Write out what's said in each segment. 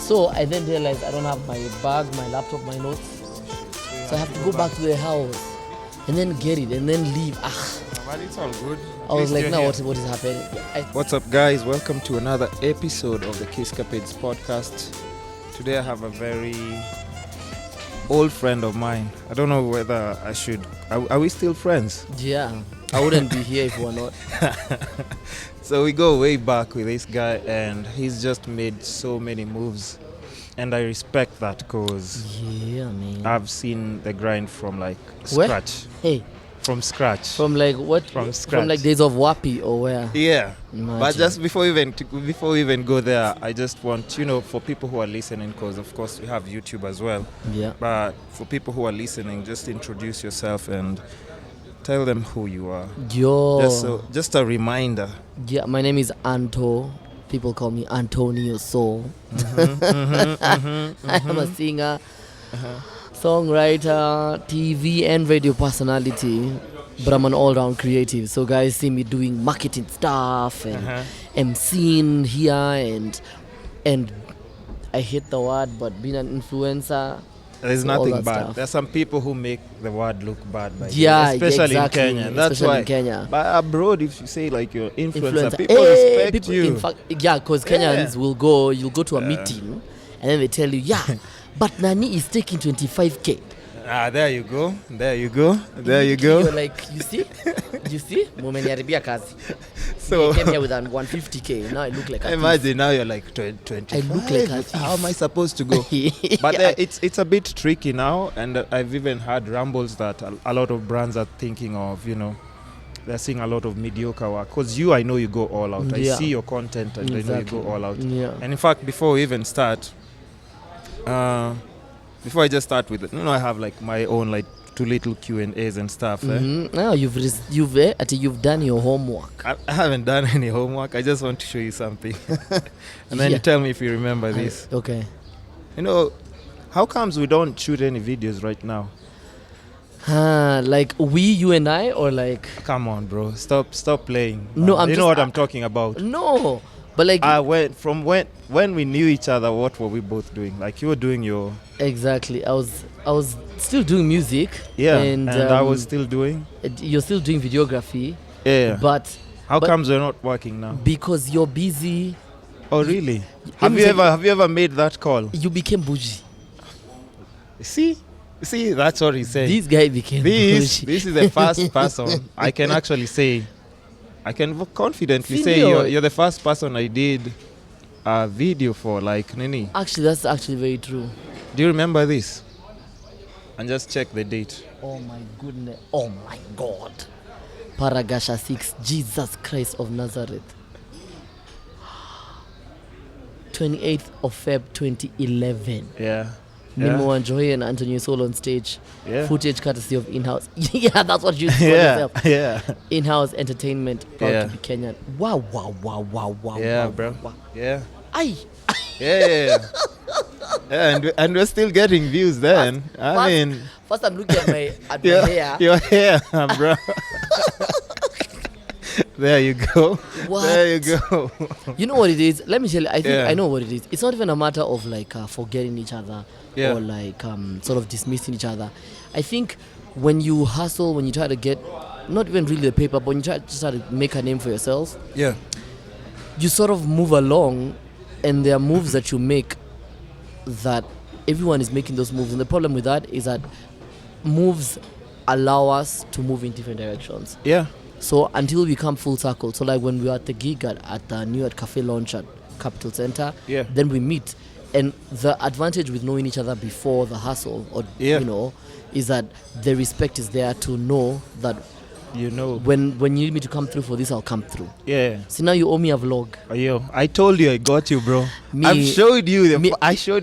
So I then realized I don't have my bag, my laptop, my notes. So I have to go back to the house and then get it and then leave. But it's all good. I was like, now what is happening? What's up, guys? Welcome to another episode of the Kisscapades Podcast. Today I have a very old friend of mine. I don't know whether I should... Are we still friends? Yeah. I wouldn't be here if we were not. So we go way back with this guy, and he's just made so many moves. And I respect that because I've seen the grind from like scratch. Hey. From scratch. From like what? From scratch. From like days of Wapi or where? Yeah. Imagine. But just before we even go there, I just want, for people who are listening, because of course we have YouTube as well. Yeah. But for people who are listening, just introduce yourself and tell them who you are. Just a reminder. Yeah, my name is Anto. People call me Anto Neosoul. I'm a singer, songwriter, TV and radio personality, but I'm an all-round creative. So guys see me doing marketing stuff and MCing here and I hate the word, but being an influencer. There's nothing bad. Stuff. There's some people who make the word look bad, especially in Kenya. That's why. In Kenya. But abroad, if you say like you're influencer, people respect you. In fact, because Kenyans you'll go to a meeting, and then they tell you, but Nani is taking 25k. There you go. You're like, you see? Mumeniharibia kazi. So I came here with 150k. Now I look like a imagine thief. Now you're like 25. I look like a thief. How am I supposed to go? But it's a bit tricky now, and I've even had rumbles that a lot of brands are thinking of, they're seeing a lot of mediocre work. Because I know you go all out. I see your content and I know you go all out. Yeah. And in fact, before we even start, before I just start with it, I have like my own like 2 little Q&As and stuff. Now you've done your homework. I haven't done any homework. I just want to show you something. And then you tell me if you remember this. Okay. How comes we don't shoot any videos right now? Like you and I, or like... Come on, bro. Stop playing. No, you know what I'm talking about. No. But like when we knew each other, what were we both doing? Like you were doing your... Exactly. I was still doing music. Yeah. And I was still doing... You're still doing videography. Yeah. But... How comes we're not working now? Because you're busy. Oh, really? Have you ever made that call? You became bougie. See, that's what he's saying. This guy became bougie. This is the first person I can actually say... I can confidently say you're the first person I did a video for, like Nini. Actually, that's actually very true. Do you remember this? And just check the date. Oh my goodness. Oh my God. Paragasha 6, Jesus Christ of Nazareth. 28th of Feb 2011. Yeah. Minimo Joy and Anto Neosoul on stage. Yeah. Footage courtesy of in-house. Yeah, that's what you call yourself. Yeah. In-house entertainment. Proud to be Kenyan. Wow. Yeah, wow, bro. Wow. Yeah. Aye. Yeah. And we're still getting views then. First I'm looking at my hair. Your hair, bro. There you go. What? There you go. You know what it is? Let me tell you. I think I know what it is. It's not even a matter of like forgetting each other or like sort of dismissing each other. I think when you hustle, when you try to get not even really the paper, but when you try to make a name for yourself, you sort of move along, and there are moves that you make that everyone is making those moves. And the problem with that is that moves allow us to move in different directions. Yeah. So until we come full circle, so like when we were at the gig at the New York Cafe launch at Capital Center, then we meet. And the advantage with knowing each other before the hustle, or is that the respect is there to know that when you need me to come through for this, I'll come through. Yeah. So now you owe me a vlog. I told you I got you, bro. I showed you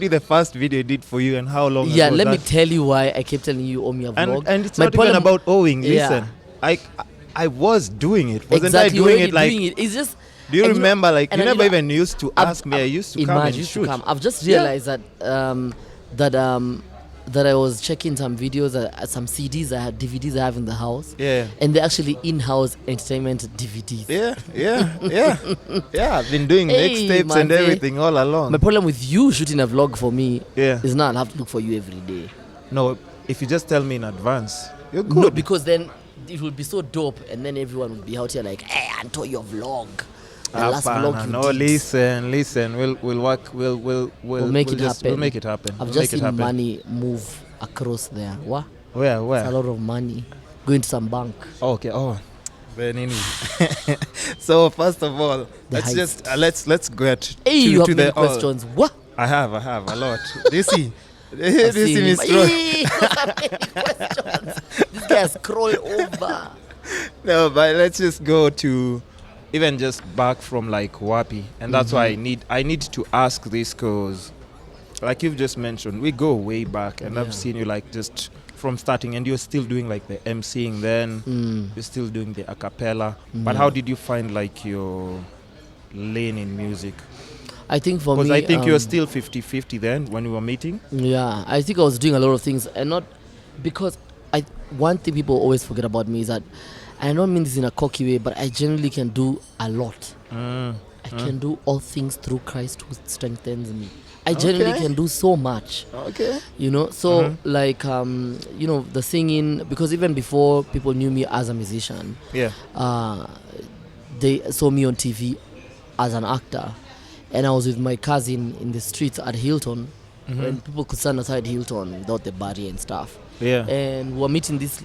the first video I did for you and how long. Yeah, let me tell you why I kept telling you owe me a vlog. And it's not even about owing. Listen, I was doing it. Wasn't I doing it like... It's just... Do you remember, like, you never even used to ask me. I used to come and shoot. I've just realized that that I was checking some videos, some CDs, I had DVDs I have in the house. Yeah. And they're actually in-house entertainment DVDs. Yeah. I've been doing mixtapes and everything all along. My problem with you shooting a vlog for me is now I'll have to look for you every day. No, if you just tell me in advance, you're good. No, because then it would be so dope, and then everyone would be out here like, hey, Anto, your vlog. Last vlog no, listen. We'll work. We'll make it happen. We'll make it happen. I've just seen money move across there. What? Where? It's a lot of money going to some bank. Okay. Oh, very So first of all, let's get to the questions. What? I have a lot. Do you see? This is This guy scroll over. No, but let's just go to even just back from like Wapi, and that's why I need to ask this, because like you've just mentioned, we go way back, and I've seen you like just from starting, and you're still doing like the MCing then, you're still doing the a cappella. But how did you find like your lane in music? I think for me, because I think you were still 50-50 then when we were meeting. Yeah, I think I was doing a lot of things, and not because one thing people always forget about me is that I don't mean this in a cocky way, but I generally can do a lot. I can do all things through Christ who strengthens me. I generally can do so much. Okay. You know, so like you know, the singing, because even before people knew me as a musician, they saw me on TV as an actor. And I was with my cousin in the streets at Hilton, when people could stand outside Hilton without the barrier and stuff. Yeah. And we were meeting this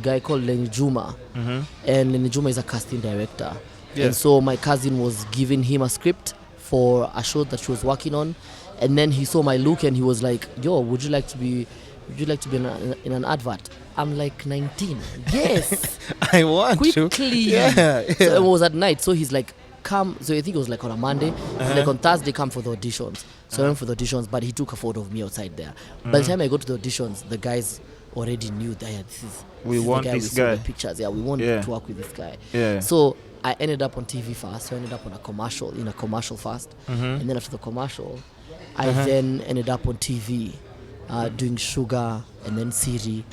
guy called Lenny Juma. And Lenny Juma is a casting director. Yeah. And so my cousin was giving him a script for a show that she was working on. And then he saw my look and he was like, yo, would you like to be in an advert? I'm like 19. Yes. I want quickly. to. Yeah. So it was at night. So he's like, come. So I think it was like on a Monday. Like on Thursday, come for the auditions. So I went for the auditions, but he took a photo of me outside there. By the time I got to the auditions, the guys already knew that we want this guy. The pictures. Yeah, we want to work with this guy. Yeah. So I ended up on TV first. So I ended up on a commercial first. And then after the commercial, I then ended up on TV doing Sugar and then Siri.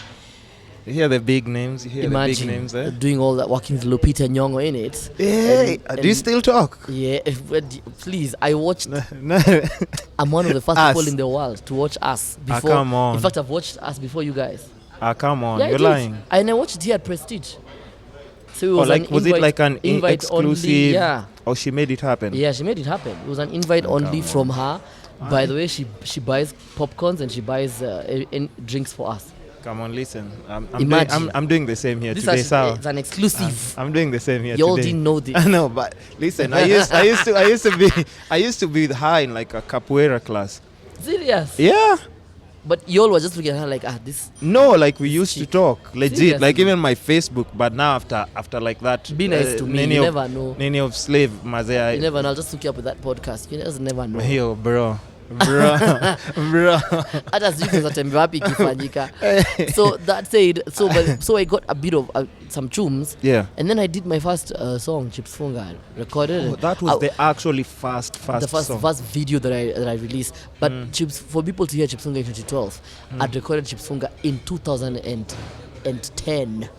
You hear the big names. Imagine doing all that, working with Lupita Nyong'o in it. Hey, do you still talk? Yeah, please. I watched. I'm one of the first people in the world to watch Us before. Come on. In fact, I've watched Us before you guys. Come on, Yeah, you're lying. And I watched it here at Prestige. So it was was it like an exclusive? Only, yeah. Or she made it happen? Yeah, she made it happen. It was an invite only from her. By the way, she buys popcorns and she buys drinks for us. Come on, listen. I'm doing the same here today. It's an exclusive. I'm doing the same here today. You all didn't know this. I know, but listen, I used to be high in like a capoeira class. Serious? Yeah. But you all were just looking at her like, this. No, like we used to talk legit, Seriously? like even my Facebook. But now after like that, be nice to me. You never know. Nany of slave Mazea. You never know. I'll just hook you up with that podcast. You just never know. Yo, bro. Hata sijui zatembea wapi ikifanyika. So that said, so I got a bit of some tunes. Yeah. And then I did my first song, Chips Funga, recorded. Oh, that was the actually first the first video that I released. But Chips, for people to hear Chips Funga in 2012, I'd recorded Chips Funga in 2010.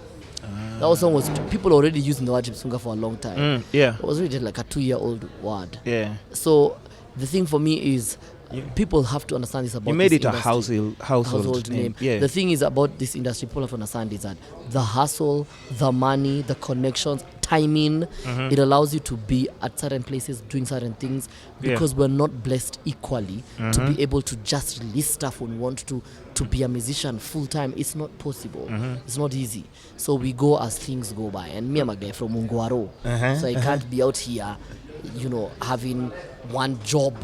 That song was people already using the word Chips Funga for a long time. Yeah. It was really like a 2-year-old word. Yeah. So the thing for me is, people have to understand this about. You made this it a household name. Yeah. The thing is about this industry, people have to understand is that the hustle, the money, the connections, timing, it allows you to be at certain places doing certain things because we're not blessed equally to be able to just release stuff when we want to be a musician full time. It's not possible. It's not easy. So we go as things go by. And me, I'm a guy from Ungwaro, so I can't be out here, having one job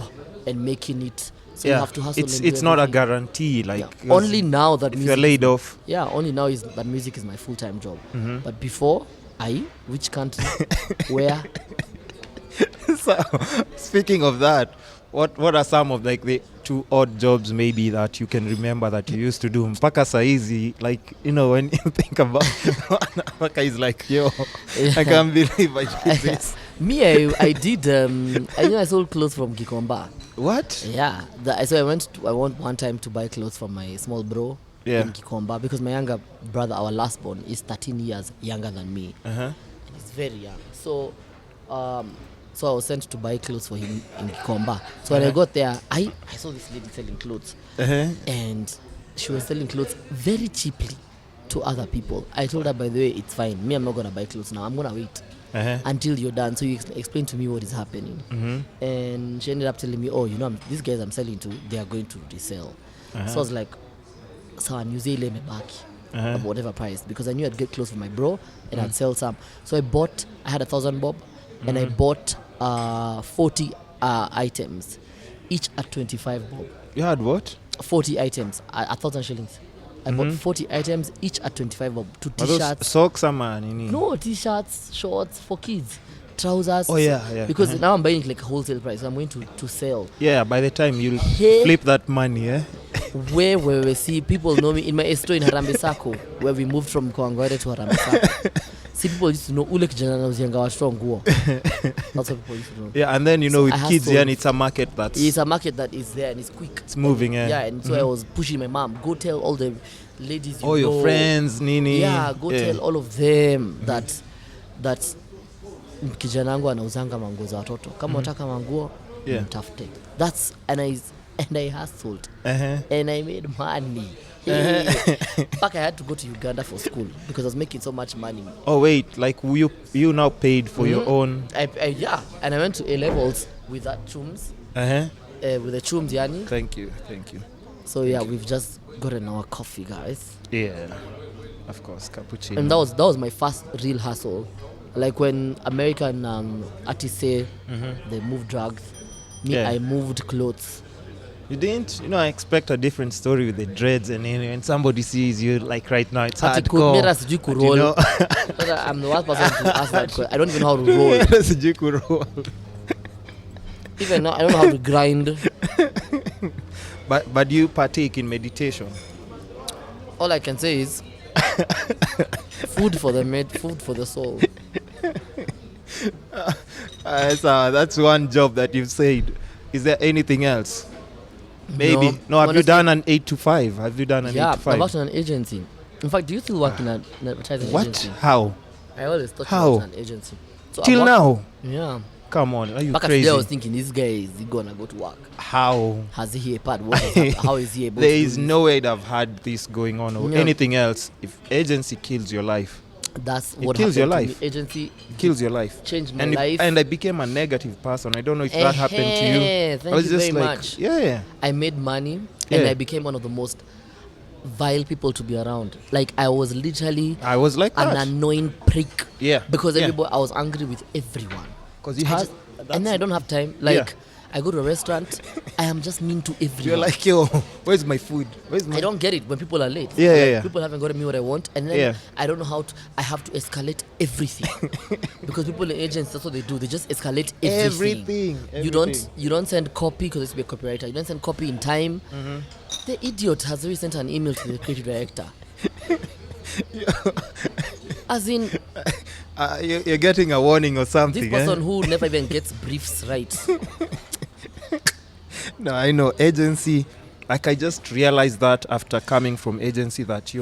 and making it. So you have to hustle. It's not a guarantee. Like only now that if you're laid off. Yeah, only now is that music is my full-time job. But before, which country, where? So, speaking of that, what are some of like the 2 odd jobs maybe that you can remember that you used to do? Mpaka saizi, like, when you think about Mpaka is like, yo, I can't believe I did this. Me, I did. I sold clothes from Gikomba. What? Yeah. So I went one time to buy clothes from my small bro in Gikomba because my younger brother, our last born, is 13 years younger than me. He's very young. So I was sent to buy clothes for him in Gikomba. So when I got there, I saw this lady selling clothes. And she was selling clothes very cheaply to other people. I told her, by the way, it's fine. Me, I'm not going to buy clothes now. I'm going to wait until you're done. So you explain to me what is happening. And she ended up telling me, oh, these guys I'm selling to, they are going to resell. So I was like, so I'm using me back of whatever price, because I knew I'd get clothes for my bro and I'd sell some. So I had 1,000 bob and I bought 40 items, each at 25 bob. You had what? 40 items at 1,000 shillings. I bought 40 items, each at 25 bob. Two t-shirts. Socks, man. No, t-shirts, shorts for kids, trousers. Oh, yeah. Because now I'm buying like wholesale price. So I'm going to sell. Yeah, by the time you'll flip that money, Where we see people know me in my store in Harambee Sacco, where we moved from Kawangware to Harambee Sacco. See, people used to know ule kijana na uzianga wa strong guo. That's what people used to know. Yeah, and then with kids here, and it's a market that is there and it's quick. It's moving, and so I was pushing my mom, go tell all the ladies all your friends, Nini. Yeah, tell all of them that kijana wangu anauzanga manguo za watoto. Kama unataka manguo, mtafute. And I hustled. And I made money. Back I had to go to Uganda for school because I was making so much money. Oh wait, like you now paid for your own? And I went to A levels with that chums. With the chums, yani. Thank you. So we've just gotten our coffee, guys. Yeah, of course, cappuccino. And that was my first real hustle. Like when American artists say they move drugs, I moved clothes. You didn't? I expect a different story with the dreads and when somebody sees you like right now, it's hardcore. I'm the worst person to ask that question. I don't even know how to roll. Even now, I don't know how to grind. But you partake in meditation? All I can say is food for the soul. So that's one job that you've said. Is there anything else? Maybe. No, have you done an 8 to 5? Have you done an 8 to 5? Yeah, I've worked in an agency. In fact, do you still work in an advertising agency? What? How? I always thought you worked in an agency. So till now? Yeah. Come on, are you back crazy? Today I was thinking, this guy, is he gonna go to work? How? Has he a part? How is he able there to is no way that I've had this going on or anything else. If agency kills your life, that's what kills your life. Agency kills your life. Changed my life. And I became a negative person. I don't know if that happened to you. Thank you very much. Yeah. I made money and I became one of the most vile people to be around. Like I was like an annoying prick. Yeah. Because I was angry with everyone. Because you had, and I don't have time. Like I go to a restaurant, I am just mean to everyone. You're like, yo, where's my food? I don't get it when people are late. Yeah. People haven't gotten me what I want, and then I don't know how to. I have to escalate everything because people in agents, that's what they do. They just escalate everything. You don't send copy because it's be a copywriter. You don't send copy in time. The idiot has already sent an email to the creative director. As in, you're getting a warning or something. This person who never even gets briefs right. No, I know agency. Like I just realized that after coming from agency that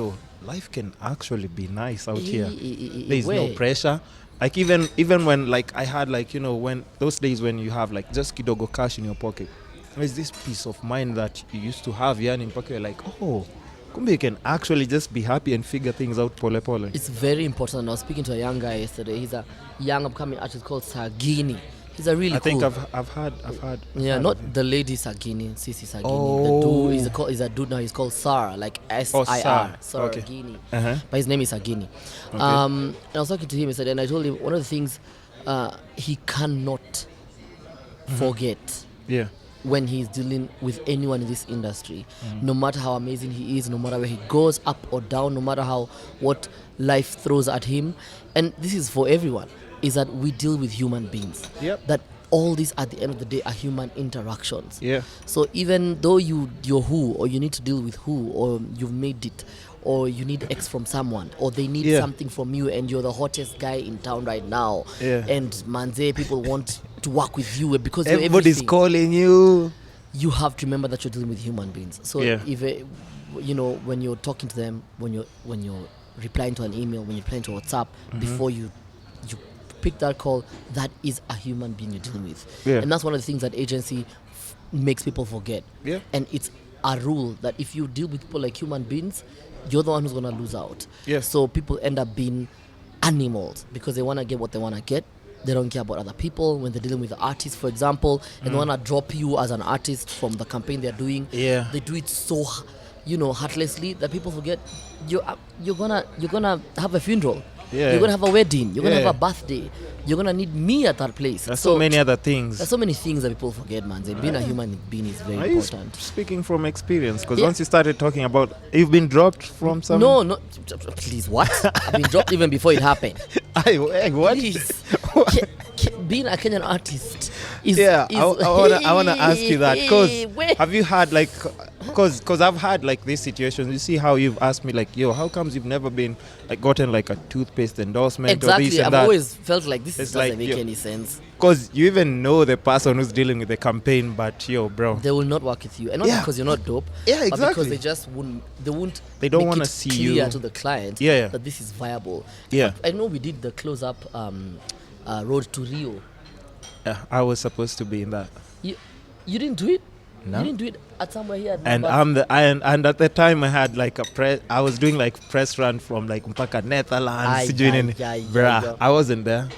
life can actually be nice out here. There's no pressure. Like even when like I had like when those days when you have like just kidogo cash in your pocket, there's this peace of mind that you used to have in pocket. You're like, kumbe you can actually just be happy and figure things out pole pole. It's very important. I was speaking to a young guy yesterday. He's a young upcoming artist called Sagini. He's a really cool. I think I've heard. Yeah, not the lady Sagini, Sisi Sagini. Oh. The dude he's a dude now. He's called Sar, like S-I-R, Sagini. But his name is Sagini. Okay. And I was talking to him. And I told him one of the things he cannot forget. Yeah. When he's dealing with anyone in this industry, no matter how amazing he is, no matter where he goes, up or down, no matter what life throws at him, and this is for everyone, is that we deal with human beings. Yep. That all these at the end of the day are human interactions. Yeah. So even though you're who, or you need to deal with who, or you've made it, or you need X from someone, or they need something from you, and you're the hottest guy in town right now, and manze, people want to work with you because everybody's calling you. You have to remember that you're dealing with human beings. So if when you're talking to them, when you're replying to an email, when you're replying to WhatsApp, before you pick that call, that is a human being you're dealing with. And that's one of the things that agency makes people forget. And it's a rule that if you deal with people like human beings, you're the one who's going to lose out. So people end up being animals because they want to get what they want to get. They don't care about other people. When they're dealing with the artists, for example, and they want to drop you as an artist from the campaign they're doing, they do it so heartlessly that people forget you're gonna have a funeral. You're gonna have a wedding. You're gonna have a birthday. You're gonna need me at that place. There's so many other things. There's so many things that people forget, man. Being a human being is very important. Speaking from experience, because once you started talking about, you've been dropped from some. No, please, what? I've been dropped even before it happened. What? Please. Being a Kenyan artist is. I wanna ask you that, because have you had like, because I've had like these situations. You see how you've asked me like, yo, how comes you've never been like gotten like a toothpaste endorsement or this and I've that? always felt like this doesn't like, make any sense. Because you even know the person who's dealing with the campaign, but bro, they will not work with you, and not because you're not dope. But because they just won't. They don't want to see clear to the client that this is viable. I know we did the close-up road to Rio. I was supposed to be in that. You didn't do it? No. You didn't do it at somewhere here. And and at the time I had like I was doing like press run from like Mpaka Netherlands. I wasn't there.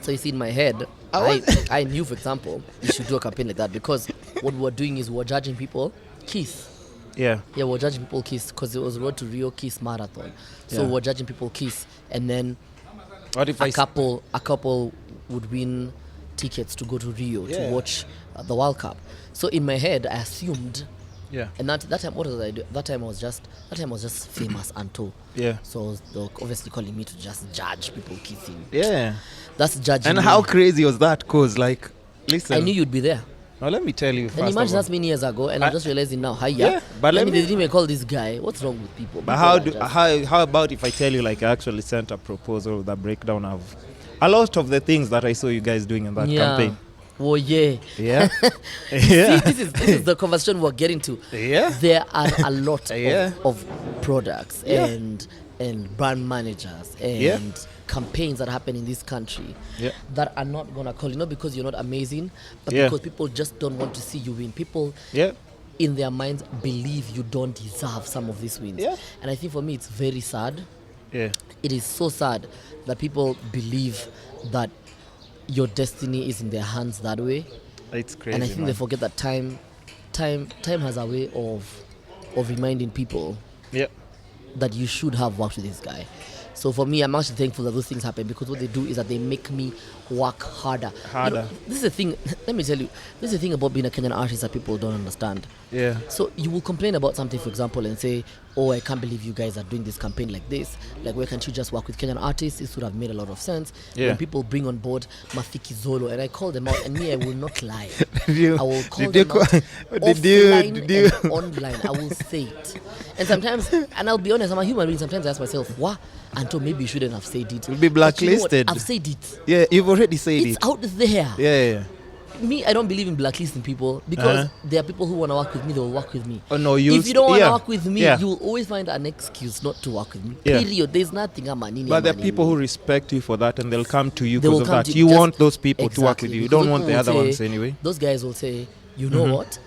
So you see, in my head, I knew, for example, you should do a campaign like that, because what we were doing is we were judging people Kiss. Yeah, we were judging people Kiss because it was Road to Rio Kiss Marathon. So we were judging people Kiss, and then what if a couple would win tickets to go to Rio to watch the World Cup. So in my head, I assumed. And that time, what did I do? That time I was just famous Anto. So they were obviously calling me to just judge people kissing. That's judging. And how crazy was that? Cause like, listen, I knew you'd be there. Now let me tell you. And imagine that's many years ago, and I'm just realizing now. But they didn't even call this guy. What's wrong with people? But how about if I tell you, like, I actually sent a proposal with a breakdown of a lot of the things that I saw you guys doing in that campaign. Oh yeah. See, this is the conversation we're getting to. There are a lot of products and brand managers and campaigns that happen in this country that are not gonna call you, not because you're not amazing, but because people just don't want to see you win. People in their minds believe you don't deserve some of these wins. And I think for me it's very sad. It is so sad that people believe that your destiny is in their hands that way. It's crazy. And I think they forget that time has a way of reminding people that you should have worked with this guy. So for me, I'm actually thankful that those things happen, because what they do is that they make me work harder. This is the thing. Let me tell you, this is the thing about being a Kenyan artist that people don't understand. So you will complain about something, for example, and say, oh, I can't believe you guys are doing this campaign like this. Like, why can't you just work with Kenyan artists? This would have made a lot of sense. When people bring on board Mafiki Zolo, and I call them out, and me, I will not lie. I will call them out offline and online. I will say it. And sometimes, and I'll be honest, I'm a human being. Sometimes I ask myself, what? Anto, maybe you shouldn't have said it. You'll be blacklisted. I've said it. You've already said it. It's out there. Me, I don't believe in blacklisting people, because there are people who want to work with me, they will work with me. Oh no, if you don't want to work with me, you will always find an excuse not to work with me. Period. There's nothing I'm manini. But there are people who respect you for that, and they'll come to you because of that. You want those people to work with you. You don't want the other ones anyway. Those guys will say, you know what?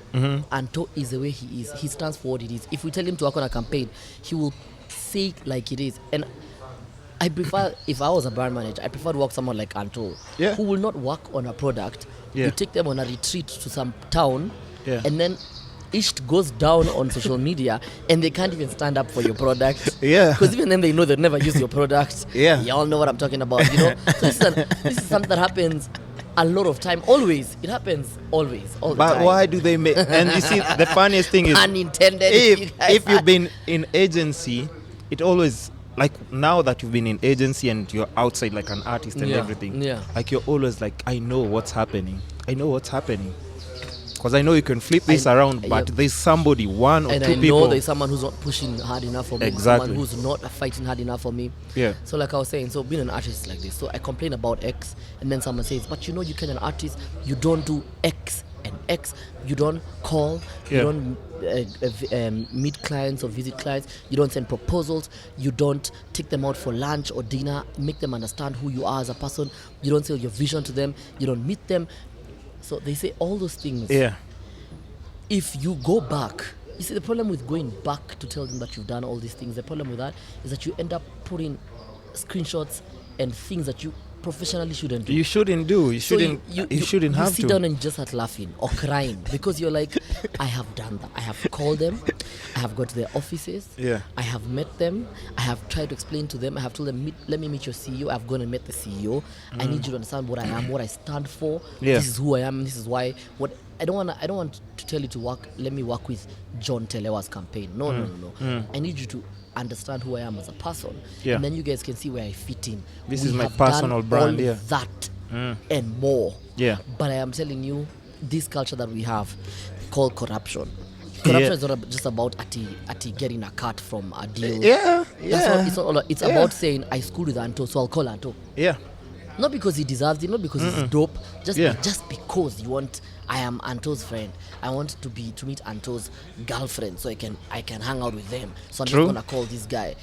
Anto is the way he is. He stands for what it is. If we tell him to work on a campaign, he will say it like it is. And I prefer, if I was a brand manager, I prefer to work with someone like Anto, who will not work on a product. You take them on a retreat to some town, and then it goes down on social media, and they can't even stand up for your product. Because even then they know they'll never use your product. Y'all know what I'm talking about, you know. So this is something that happens a lot of time. Always. It happens always. All the time. But why do they make... And you see, the funniest thing is... Unintended. If you've been in agency, it always like now that you've been in agency and you're outside like an artist and everything, like you're always like, I know what's happening. Because I know you can flip this around, but there's somebody, one or and two I people. know there's someone who's not pushing hard enough for me. Exactly. Someone who's not fighting hard enough for me. Yeah. So like I was saying, so being an artist is like this. So I complain about X, and then someone says, but you know, you can an artist, you don't do X and X. You don't call. You don't meet clients or visit clients. You don't send proposals. You don't take them out for lunch or dinner. Make them understand who you are as a person. You don't sell your vision to them. You don't meet them. So they say all those things. Yeah. If you go back, you see the problem with going back to tell them that you've done all these things, the problem with that is that you end up putting screenshots and things that you professionally shouldn't do. You shouldn't do. You shouldn't have to. You sit down and just start laughing or crying because you're like, I have done that. I have called them. I have gone to their offices. Yeah. I have met them. I have tried to explain to them. I have told them, let me meet your CEO. I've gone and met the CEO. I need you to understand what I am, what I stand for. Yeah. This is who I am. This is why. I don't want to tell you to work. Let me work with John Telewa's campaign. No. I need you to understand who I am as a person, and then you guys can see where I fit in. This is my personal brand. All that and more. Yeah. But I am telling you, this culture that we have called corruption. Corruption is not just about Ati getting a cut from a deal. It's about saying I schooled with Anto, so I'll call Anto. Yeah. Not because he deserves it, not because he's dope, just because you want. I am Anto's friend. I want to meet Anto's girlfriend, so I can hang out with them. So I'm just gonna call this guy.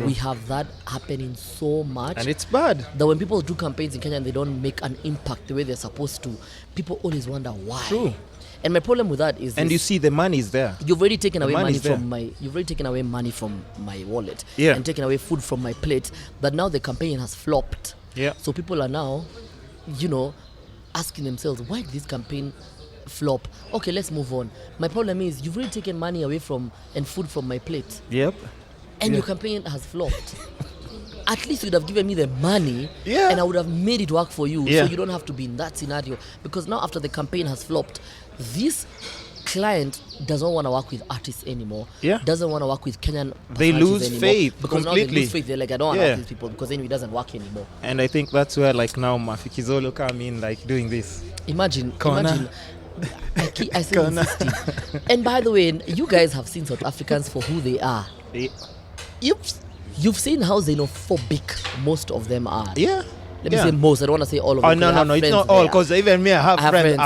We have that happening so much, and it's bad that when people do campaigns in Kenya and they don't make an impact the way they're supposed to, people always wonder why. True. And my problem with that is, and you see the money is there. You've already taken away money from my wallet, and taken away food from my plate. But now the campaign has flopped. Yeah. So people are now, asking themselves, why did this campaign flop? Okay, let's move on. My problem is you've already taken money away from and food from my plate. Yep. And your campaign has flopped. At least you'd have given me the money, and I would have made it work for you, so you don't have to be in that scenario. Because now after the campaign has flopped, this client doesn't want to work with artists anymore. Doesn't want to work with Kenyan they lose anymore, faith because completely. now they lose faith. They're like, I don't want to work with these people because then it doesn't work anymore. And I think that's where like now Mafikizolo come in, like doing this. Imagine I say insisting. And by the way, you guys have seen South Africans for who they are. You've seen how xenophobic most of them are. Let me say most. I don't want to say all of them. No, it's not all. Because even me, I have friends.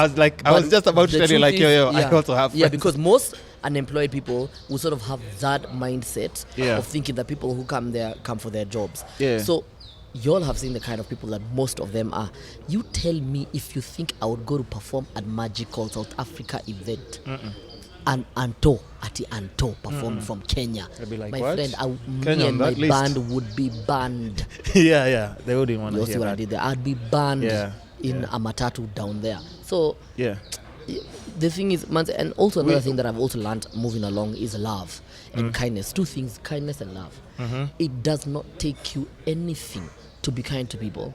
I was just about to tell you, like, I also have friends. Yeah, because most unemployed people will sort of have that mindset of thinking that people who come there come for their jobs. So you all have seen the kind of people that most of them are. You tell me if you think I would go to perform at Magical South Africa event and Anto performed from Kenya. I'd be like, my what? Friend, me and my band would be banned. They wouldn't want to You hear see what that. I did there? I'd be banned in a matatu down there. So the thing is, and also another thing that I've also learned moving along is love and kindness. Two things, kindness and love. It does not take you anything to be kind to people.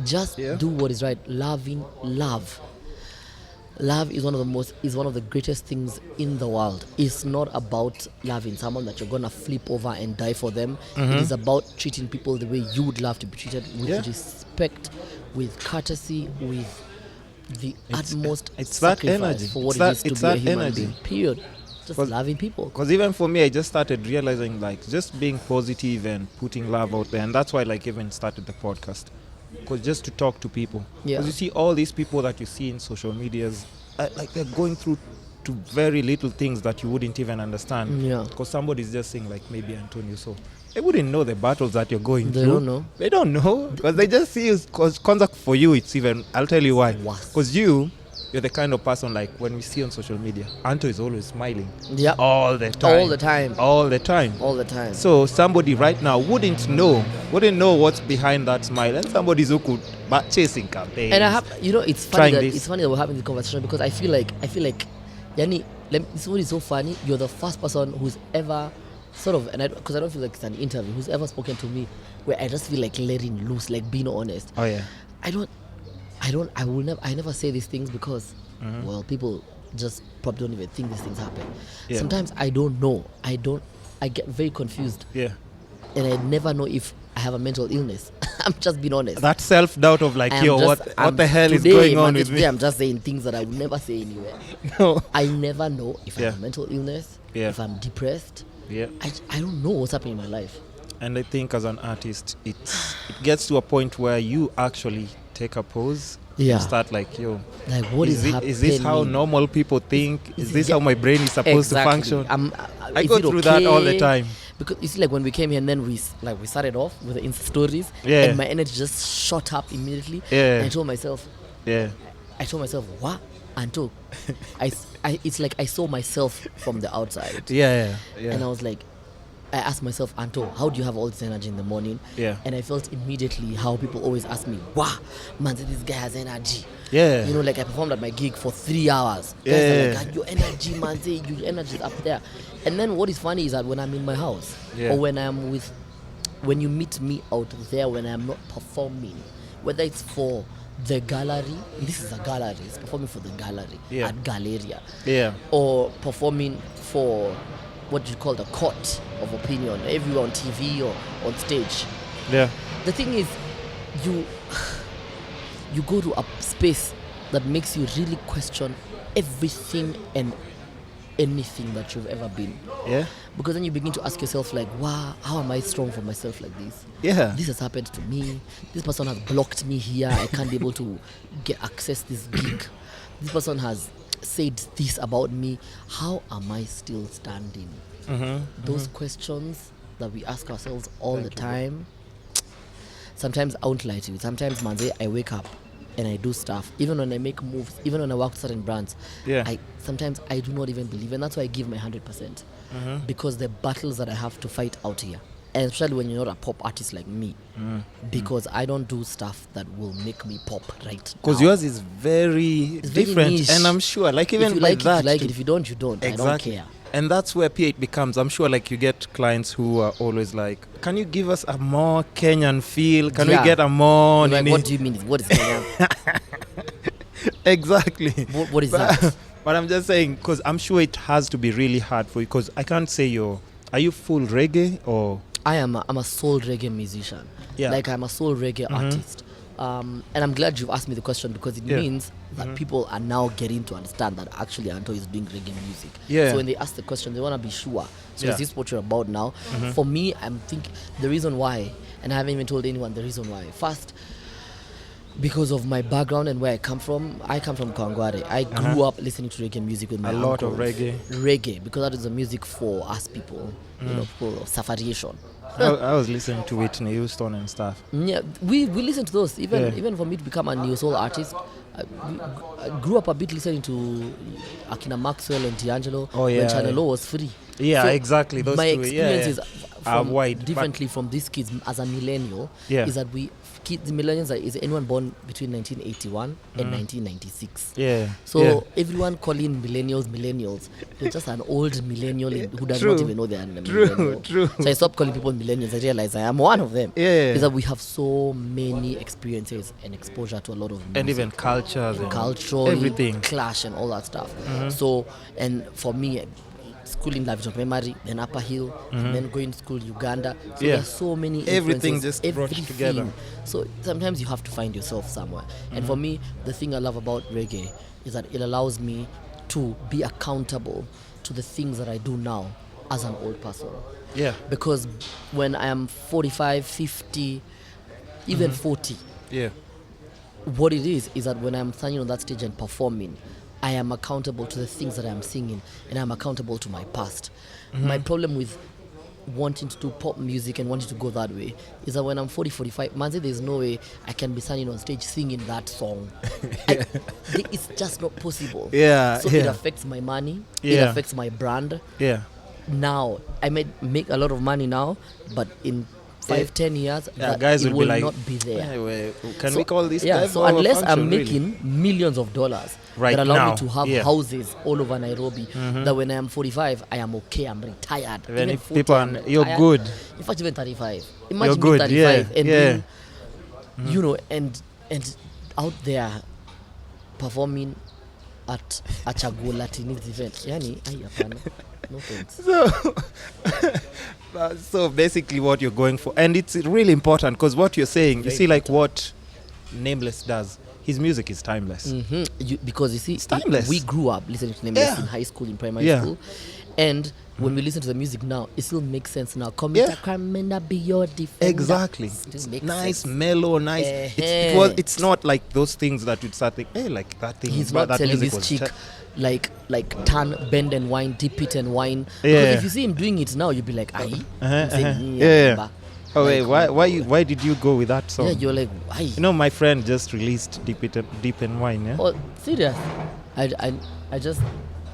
Just do what is right. Love is one of the greatest things in the world. It's not about loving someone that you're gonna flip over and die for them. It is about treating people the way you would love to be treated, with respect, with courtesy, with the utmost sacrifice for what it is to be a human being. Period. Just loving people. Because even for me, I just started realizing like just being positive and putting love out there, and that's why like even started the podcast. Because just to talk to people. Because you see all these people that you see in social medias, like they're going through to very little things that you wouldn't even understand. Because somebody's just saying like maybe Anto Neosoul. They wouldn't know the battles that you're going through. They don't know. They don't know. Because they just see you. Because contact for you, it's even, I'll tell you why. Because you're the kind of person like when we see on social media, Anto is always smiling. All the time. So somebody right now wouldn't know what's behind that smile, and somebody's who could chasing campaigns. And I have, it's funny that we're having this conversation because I feel like, Yani, this is so funny. You're the first person who's ever sort of, and because I don't feel like it's an interview, who's ever spoken to me where I just feel like letting loose, like being honest. I never say these things because, well, people just probably don't even think these things happen. Sometimes I don't know. I get very confused. and I never know if I have a mental illness. I'm just being honest. That self-doubt of like, what the hell is going on with me? I'm just saying things that I would never say anywhere. No. I never know if I have a mental illness, if I'm depressed. Yeah. I don't know what's happening in my life. And I think as an artist, it gets to a point where you actually take a pause. Yeah. Start like, like what is happening? Is this how normal people think? Is this how my brain is supposed to function? I go through that all the time. Because you see, like when we came here and then we started off with the Insta stories, and my energy just shot up immediately. Yeah. And I told myself, what, Anto? It's like I saw myself from the outside. Yeah. And I was like, I asked myself, Anto, how do you have all this energy in the morning? Yeah. And I felt immediately how people always ask me, wow, man, this guy has energy. Yeah. You know, like I performed at my gig for 3 hours. Yeah. Guys are like, your energy, man, your energy is up there. And then what is funny is that when I'm in my house, or when you meet me out there when I'm not performing, whether it's for the gallery, this is a gallery, it's performing for the gallery at Galleria. Yeah. Or performing for what you call the court of opinion, everywhere on TV or on stage. Yeah. The thing is, you go to a space that makes you really question everything and anything that you've ever been. Yeah. Because then you begin to ask yourself like, wow, how am I strong for myself like this? Yeah. This has happened to me. This person has blocked me here. I can't be able to access this gig. This person has said this about me. How am I still standing? Those questions that we ask ourselves all the time. Sometimes I won't lie to you. Sometimes, Manze, I wake up and I do stuff. Even when I make moves, even when I work with certain brands, sometimes I do not even believe. And that's why I give my 100%. Because the battles that I have to fight out here, and especially when you're not a pop artist like me, because I don't do stuff that will make me pop right now. Because yours is very different, niche. And I'm sure, like even if you like like that, it, you like it. If you don't, you don't. Exactly. I don't care. And that's where P8 becomes, I'm sure, like you get clients who are always like, can you give us a more Kenyan feel? Can we get a more... Like, what do you mean? What is Kenyan? Exactly. What is that? But I'm just saying, because I'm sure it has to be really hard for you, because I can't say are you full reggae or... I'm a soul reggae musician. Yeah. Like I'm a soul reggae artist. And I'm glad you've asked me the question, because it means that people are now getting to understand that actually Anto is doing reggae music. Yeah. So when they ask the question, they want to be sure. So is this what you're about now? For me, I'm thinking the reason why, and I haven't even told anyone the reason why. First, because of my background and where I come from Kawangware. I grew up listening to reggae music with my uncles. A lot of reggae. Reggae, because that is the music for us people, for safariation. I was listening to Whitney Houston and stuff. Yeah, we listen to those. Even for me to become a Neosoul artist, I grew up a bit listening to Akina Maxwell and D'Angelo when Channel O was free. Yeah, so exactly. Those my two, experiences wide, differently from these kids as a millennial is that the millennials is anyone born between 1981 and 1996. Yeah. So everyone calling millennials, they're just an old millennial who does not even know they're a millennial. True. So I stopped calling people millennials. I realized I am one of them. Yeah. Is that we have so many experiences and exposure to a lot of music. And even cultures and cultural everything, clash and all that stuff. So, and for me, school in La Vision Primary, then Upper Hill, and then going to school Uganda. So there's so many everything just brought together. So sometimes you have to find yourself somewhere. And for me, the thing I love about reggae is that it allows me to be accountable to the things that I do now as an old person. Yeah. Because when I am 45, 50, even 40, what it is that when I'm standing on that stage and performing, I am accountable to the things that I'm singing, and I'm accountable to my past. My problem with wanting to do pop music and wanting to go that way is that when I'm 40, 45, Manze, there's no way I can be standing on stage singing that song. It's just not possible. So it affects my money. It affects my brand. Now, I may make a lot of money now, but in 5-10 years, guys it will be like, not be there. Can we call this? So unless I'm making millions of dollars that allow me to have houses all over Nairobi, that when I am 45, I am okay, I'm retired. Even if 40, people you're good. In fact, even 35. Imagine being 35 and being, and out there performing at a Chago Latinx event. Yani, no thanks. So So basically what you're going for, and it's really important because what you're saying, you see, like what Nameless does, his music is timeless. Because you see, it's timeless. We grew up listening to Nameless in high school, in primary school, and when we listen to the music now, it still makes sense now. Be your defender. Exactly. Nice, mellow, nice. It's not like those things that you'd start thinking, hey, like that thing. He's not that telling his chick, like turn, bend and wine, dip it and wine. Because if you see him doing it now, you'd be like, aye. Oh wait, why did you go with that song? Yeah, you're like, why? You know, my friend just released Deep and Wine. Yeah. Oh, serious? I just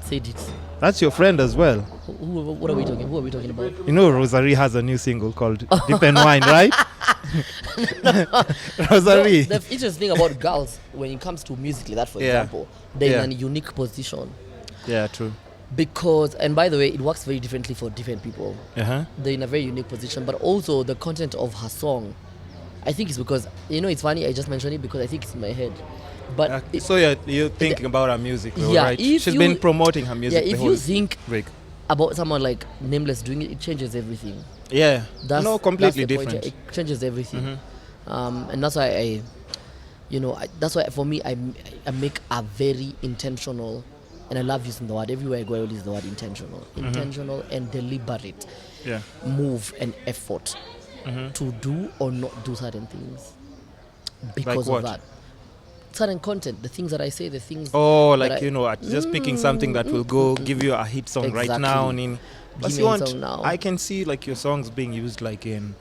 said it. That's your friend as well. What are we talking? Who are we talking about? You know, Rosary has a new single called Deep and Wine, right? Rosary. The interesting thing about girls, when it comes to musically, that for example, they're in a unique position. Yeah, true. Because, and by the way, it works very differently for different people. They're in a very unique position, but also the content of her song, I think it's because, you know, it's funny, I just mentioned it because I think it's in my head. But so you're thinking about her music, though, right? She's been promoting her music. Yeah, if you think about someone like Nameless doing it, it changes everything. Yeah, completely different. It changes everything. And that's why that's why for me, I make a very intentional, and I love using the word, everywhere I go I will use the word intentional and deliberate move and effort to do or not do certain things because of that. Certain content, the things that I say, the things just picking something that will go give you a hit song right now. I can see like your songs being used like in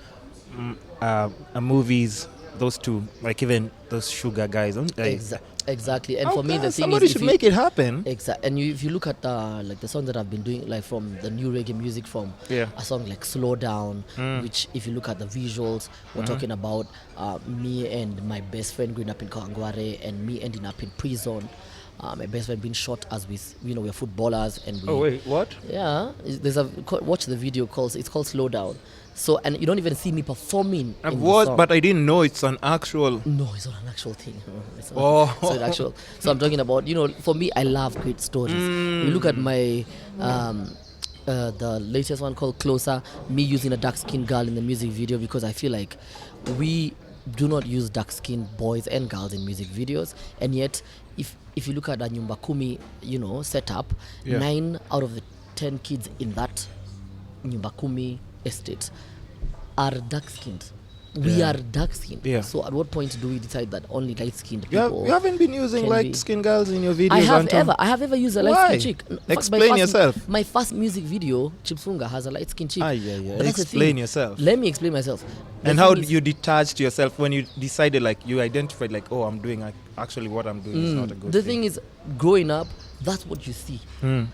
movies, those two, like even those Sugar guys. Exactly. And for me, the thing somebody should make it happen. Exactly. And if you look at like the songs that I've been doing, like from the new reggae music, from a song like Slow Down, which if you look at the visuals, we're talking about me and my best friend growing up in Kawangware and me ending up in prison. My best friend being shot as we're footballers and we. Oh wait, what? Yeah, watch the video it's called Slow Down. So, and you don't even see me performing. But I didn't know it's an actual. No, it's not an actual thing. It's not actual. So I'm talking about, for me, I love great stories. You look at my, the latest one called Closer, me using a dark-skinned girl in the music video because I feel like we do not use dark-skinned boys and girls in music videos, and yet if you look at the Nyumba Kumi, setup, 9 out of the 10 kids in that Nyumba Kumi estate are dark-skinned. We are dark-skinned. So at what point do we decide that only light-skinned people? You haven't been using light-skinned girls in your videos. I have ever used a light-skinned chick. Explain yourself. My first music video, Chipsunga, has a light-skinned chick. Explain yourself. Let me explain myself. And how you detached yourself when you decided, like, you identified, like, oh, I'm doing actually what I'm doing is not a good thing. The thing is, growing up, that's what you see.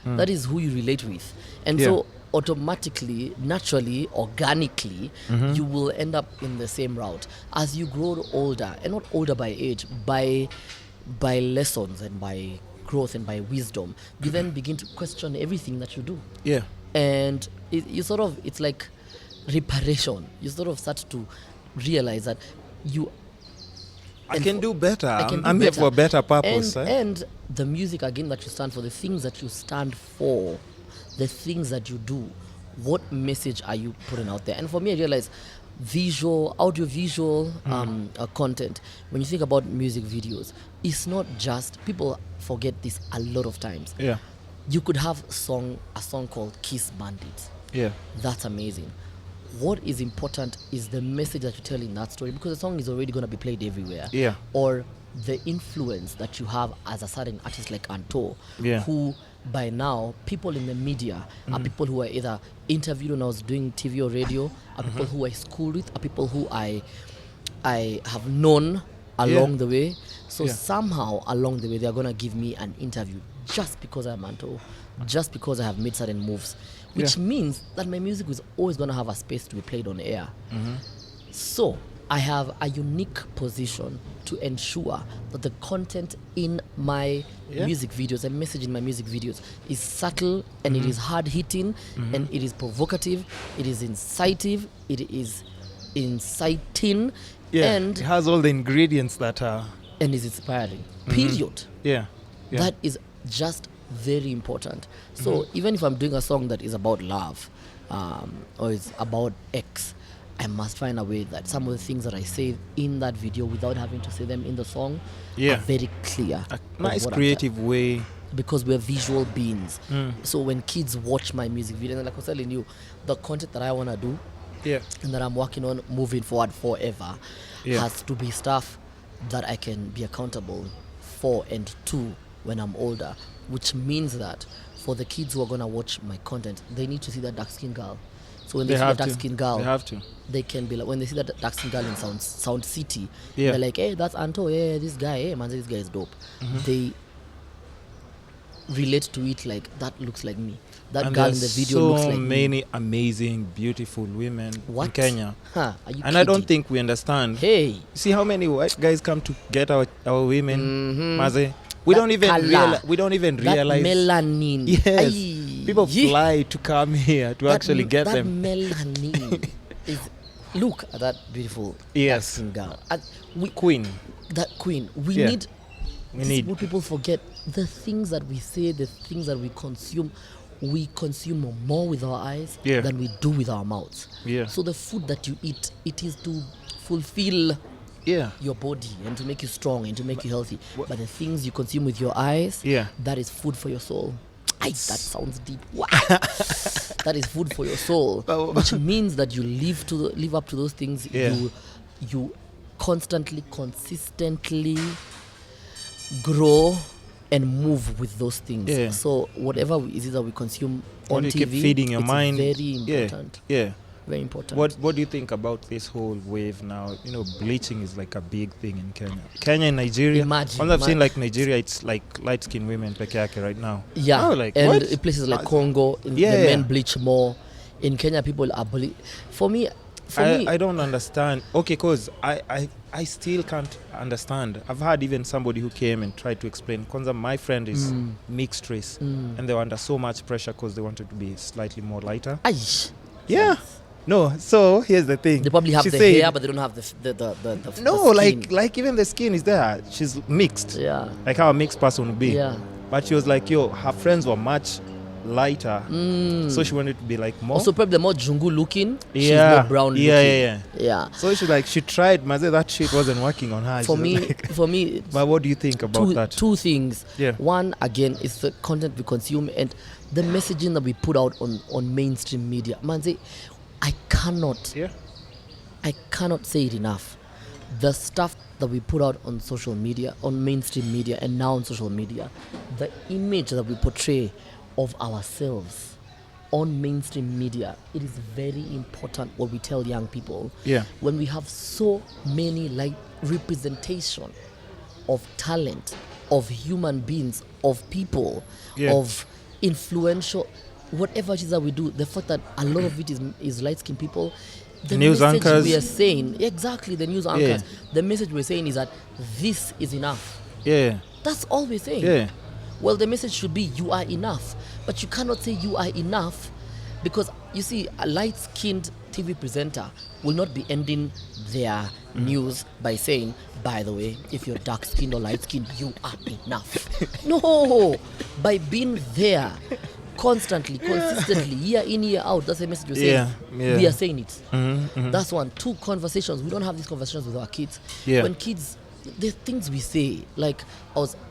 That is who you relate with. And so automatically, naturally, organically, you will end up in the same route. As you grow older, and not older by age, by lessons and by growth and by wisdom, you then begin to question everything that you do. And it's like reparation. You sort of start to realize that I can do better. I'm here for a better purpose. And the music, again, that you stand for, the things that you stand for, the things that you do, what message are you putting out there? And for me, I realize audiovisual content, when you think about music videos, it's not just, people forget this a lot of times. You could have a song called Kiss Bandits. That's amazing. What is important is the message that you tell in that story, because the song is already going to be played everywhere. Or the influence that you have as a certain artist like Anto, who by now people in the media are people who are either interviewed when I was doing TV or radio, are people who I schooled with, are people who I have known along the way. So somehow along the way they're going to give me an interview just because I'm Anto, just because I have made certain moves, which means that my music is always going to have a space to be played on air. So I have a unique position to ensure that the content in my music videos and message in my music videos is subtle and it is hard-hitting and it is provocative, it is inciting, it is inciting, and it has all the ingredients that are... And is inspiring. Period. That is just very important. So even if I'm doing a song that is about love, or is about X, I must find a way that some of the things that I say in that video without having to say them in the song are very clear. A nice creative way. Because we're visual beings. So when kids watch my music video, and like I was telling you, the content that I want to do and that I'm working on moving forward forever has to be stuff that I can be accountable for and to when I'm older, which means that for the kids who are going to watch my content, they need to see that dark-skinned girl. So when they see that dark-skinned girl, they can be like, when they see that dark-skinned girl in Sound City, they're like, hey, that's Anto, yeah, this guy, hey, man, this guy is dope. They relate to it like, that looks like me. That girl in the video looks like me. So many amazing, beautiful women in Kenya. Are you and I don't think we understand. Hey. See how many white guys come to get our women, Maze? We don't even realize. That melanin. Yes. People fly to come here to actually get them. That melanin is. Look at that beautiful girl. Queen. That queen. We need. What people forget, the things that we say, the things that we consume more with our eyes than we do with our mouths. So the food that you eat, it is to fulfill your body and to make you strong and to make you healthy. But the things you consume with your eyes, that is food for your soul. That sounds deep. Wow. That is food for your soul, which means that you live up to those things. You constantly, consistently grow and move with those things. So whatever it is that we consume on TV, keep feeding your mind. Very important. Very important. What do you think about this whole wave now? You know, bleaching is like a big thing in Kenya. Kenya and Nigeria. Once I've seen like Nigeria, it's like light-skinned women peke yake right now. Yeah, and in places like Congo, the men bleach more. In Kenya, people are For me, I don't understand. Okay, because I still can't understand. I've had even somebody who came and tried to explain. Kwanza, my friend is mixed race, and they were under so much pressure because they wanted to be slightly more lighter. Yeah. No, so here's the thing. They probably have the hair, but they don't have the no, skin. like even the skin is there. She's mixed. Yeah. Like how a mixed person would be. Yeah. But she was like, her friends were much lighter, so she wanted to be like more. Also, probably more jungu looking. She's more brown looking. Yeah. So she tried. Maze, that shit wasn't working on her. For me. But what do you think about that? Two things. Yeah. One, again, is the content we consume and the messaging that we put out on mainstream media. Manze, I cannot say it enough. The stuff that we put out on social media, on mainstream media, and now on social media, the image that we portray of ourselves on mainstream media, it is very important what we tell young people. Yeah. When we have so many representation of talent, of human beings, of people, of influential, whatever it is that we do, the fact that a lot of it is light-skinned people, the news message anchors. we are saying, exactly, the news anchors, the message we're saying is that this is enough. Yeah. That's all we're saying. Yeah. Well, the message should be you are enough. But you cannot say you are enough because, you see, a light-skinned TV presenter will not be ending their news by saying, by the way, if you're dark-skinned or light-skinned, you are enough. No! By being there constantly, consistently, year in, year out, that's the message you're saying. We are saying it. That's one. Two, conversations. We don't have these conversations with our kids. When kids, the things we say, like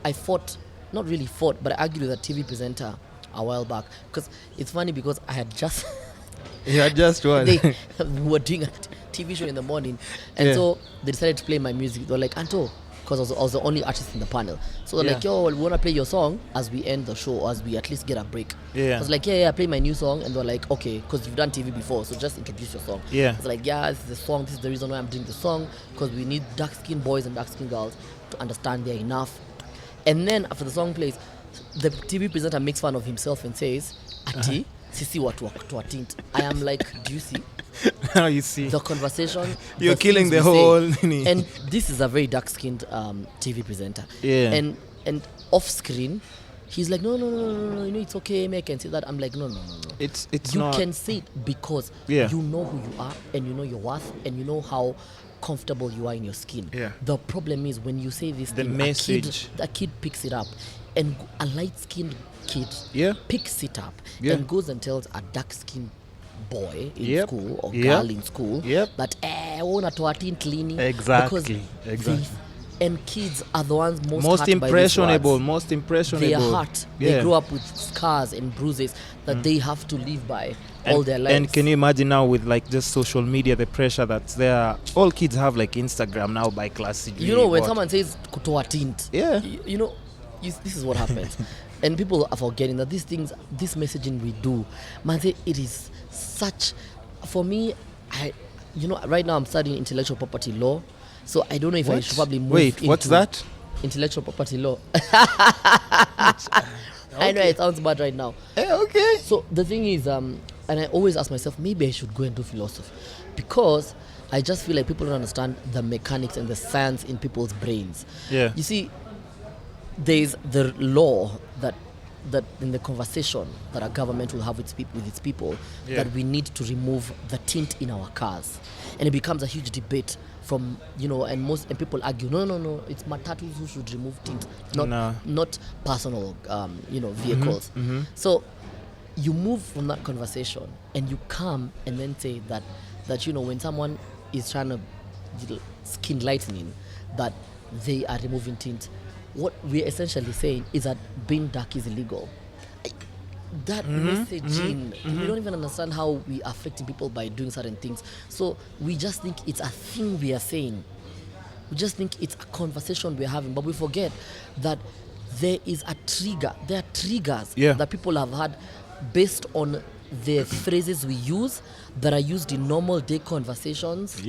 I fought, not really fought, but I argued with a TV presenter a while back because it's funny because I had just what? They were doing a TV show in the morning, and so they decided to play my music. They were like, Anto, because I was the only artist in the panel, so they're like, yo, we want to play your song as we end the show, or as we at least get a break. I was like, play my new song, and they're like, okay, because you've done TV before, so just introduce your song. I was like, this is the song, this is the reason why I'm doing the song, because we need dark-skinned boys and dark-skinned girls to understand they're enough. And then after the song plays, the TV presenter makes fun of himself and says, Ati, sisi watu wa tint. I am like, do you see? Now you see. The conversation. You're killing the whole... And this is a very dark-skinned TV presenter. And off screen, he's like, no, you know, it's okay, I can say that. I'm like, no. It's you not... can say it because you know who you are and you know your worth and you know how comfortable you are in your skin. The problem is when you say this the thing, message, a kid picks it up and a light-skinned kid picks it up and goes and tells a dark-skinned boy in school or girl in school that unatoa tint lini. Exactly. And kids are the ones most impressionable. They are hurt. They grow up with scars and bruises that they have to live by all their lives. And can you imagine now with like just social media, the pressure that's there? All kids have like Instagram now by class. You know, when someone says kutoa tint, you know, this is what happens. And people are forgetting that these things, this messaging we do, man, it is such, for me, right now I'm studying intellectual property law. So I don't know if I should probably move into what's that? Intellectual property law. I know it sounds bad right now. Okay. So the thing is, and I always ask myself, maybe I should go and do philosophy, because I just feel like people don't understand the mechanics and the science in people's brains. Yeah. You see, there's the law that in the conversation that a government will have with its people, that we need to remove the tint in our cars, and it becomes a huge debate from, and people argue, no, it's matatus who should remove tint, not personal vehicles. So you move from that conversation and you come and then say that when someone is trying to skin lightening, that they are removing tint. What we're essentially saying is that being dark is illegal. That messaging, we don't even understand how we are affecting people by doing certain things. So we just think it's a thing we are saying. We just think it's a conversation we're having, but we forget that there is a trigger. There are triggers that people have had based on the phrases we use that are used in normal day conversations,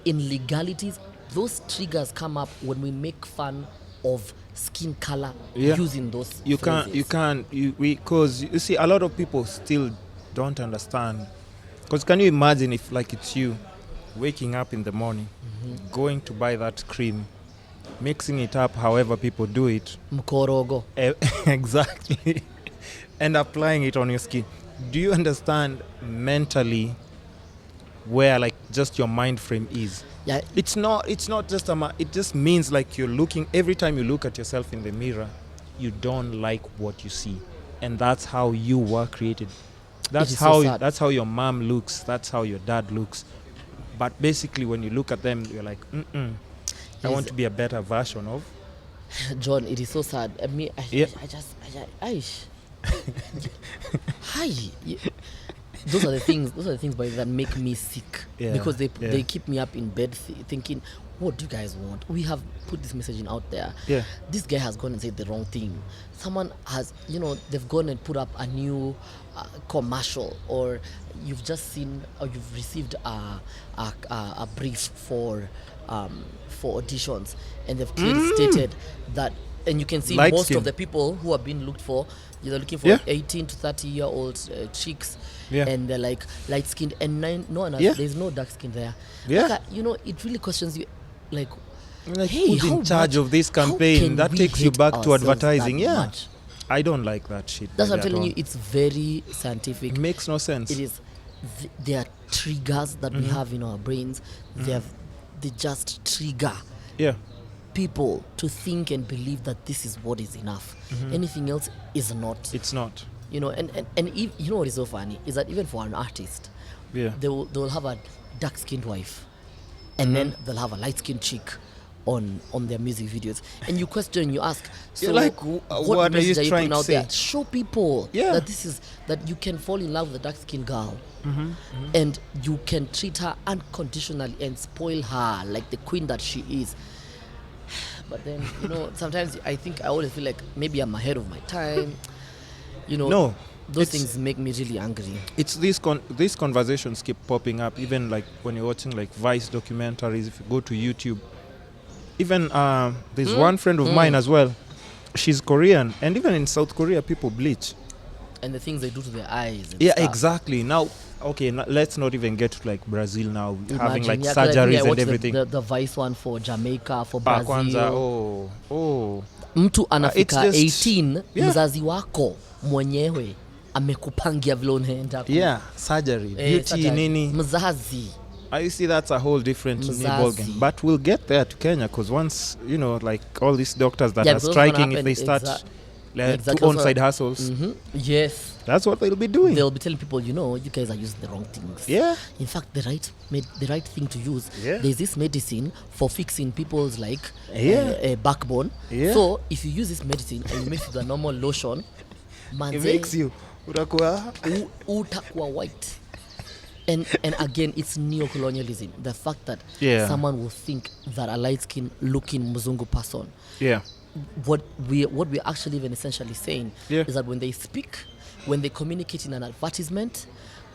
in legalities. Those triggers come up when we make fun of skin color using those phrases. Because you see, a lot of people still don't understand. Because can you imagine if, like, it's you waking up in the morning, going to buy that cream, mixing it up however people do it, mkorogo, exactly, and applying it on your skin. Do you understand mentally where, like, just your mind frame is? Yeah. It's not just it just means like you're looking, every time you look at yourself in the mirror, you don't like what you see. And that's how you were created. That's how your mom looks, that's how your dad looks. But basically when you look at them, you're like, I want to be a better version of John. It is so sad. I mean, Those are the things by that make me sick, because they keep me up in bed thinking, what do you guys want? We have put this messaging out there. This guy has gone and said the wrong thing. Someone has, they've gone and put up a new commercial, or you've just seen, or you've received a brief for auditions, and they've clearly stated that, and you can see light most skin. Of the people who have been looked for, they're looking for 18 to 30-year-old chicks, and they're like light-skinned, and no one else, there's no dark skin there. Like, it really questions you, like hey, who's in charge of this campaign? That takes you back to advertising. I don't like that shit. That's what I'm telling you. It's very scientific. It makes no sense. It is. There are triggers that we have in our brains. They just trigger people to think and believe that this is what is enough. Anything else is not. It's not. And if, what is so funny is that even for an artist, they will have a dark-skinned wife, and then they'll have a light-skinned chick on their music videos, and you question, you ask, so you're like, what are you trying to say? There? Show people that you can fall in love with a dark-skinned girl, and you can treat her unconditionally and spoil her like the queen that she is. But then, sometimes I always feel like maybe I'm ahead of my time. No, those things make me really angry. It's these conversations keep popping up, even like when you're watching like Vice documentaries. If you go to YouTube, even there's one friend of mine as well. She's Korean, and even in South Korea, people bleach. And the things they do to their eyes. And stuff. Exactly. Now, okay, let's not even get to like Brazil now, having like surgeries and everything. The Vice one for Jamaica, for Brazil. Mtu anafika 18, mzazi wako mwenyewe amekupangia vile unaenda. Surgery, beauty, nini. Mzazi. I see that's a whole different ball game. But we'll get there to Kenya, because once, like all these doctors that are striking, if they start to own side hustles. Yes. That's what they'll be doing. They'll be telling people, you guys are using the wrong things. Yeah. In fact, the right thing to use. Yeah. There's this medicine for fixing people's backbone. Yeah. So if you use this medicine and you mix with a normal lotion, it makes you utakuwa white. And again, it's neo-colonialism. The fact that someone will think that a light-skinned looking Mzungu person. Yeah. What we're actually even essentially saying is that when they speak, when they communicate in an advertisement,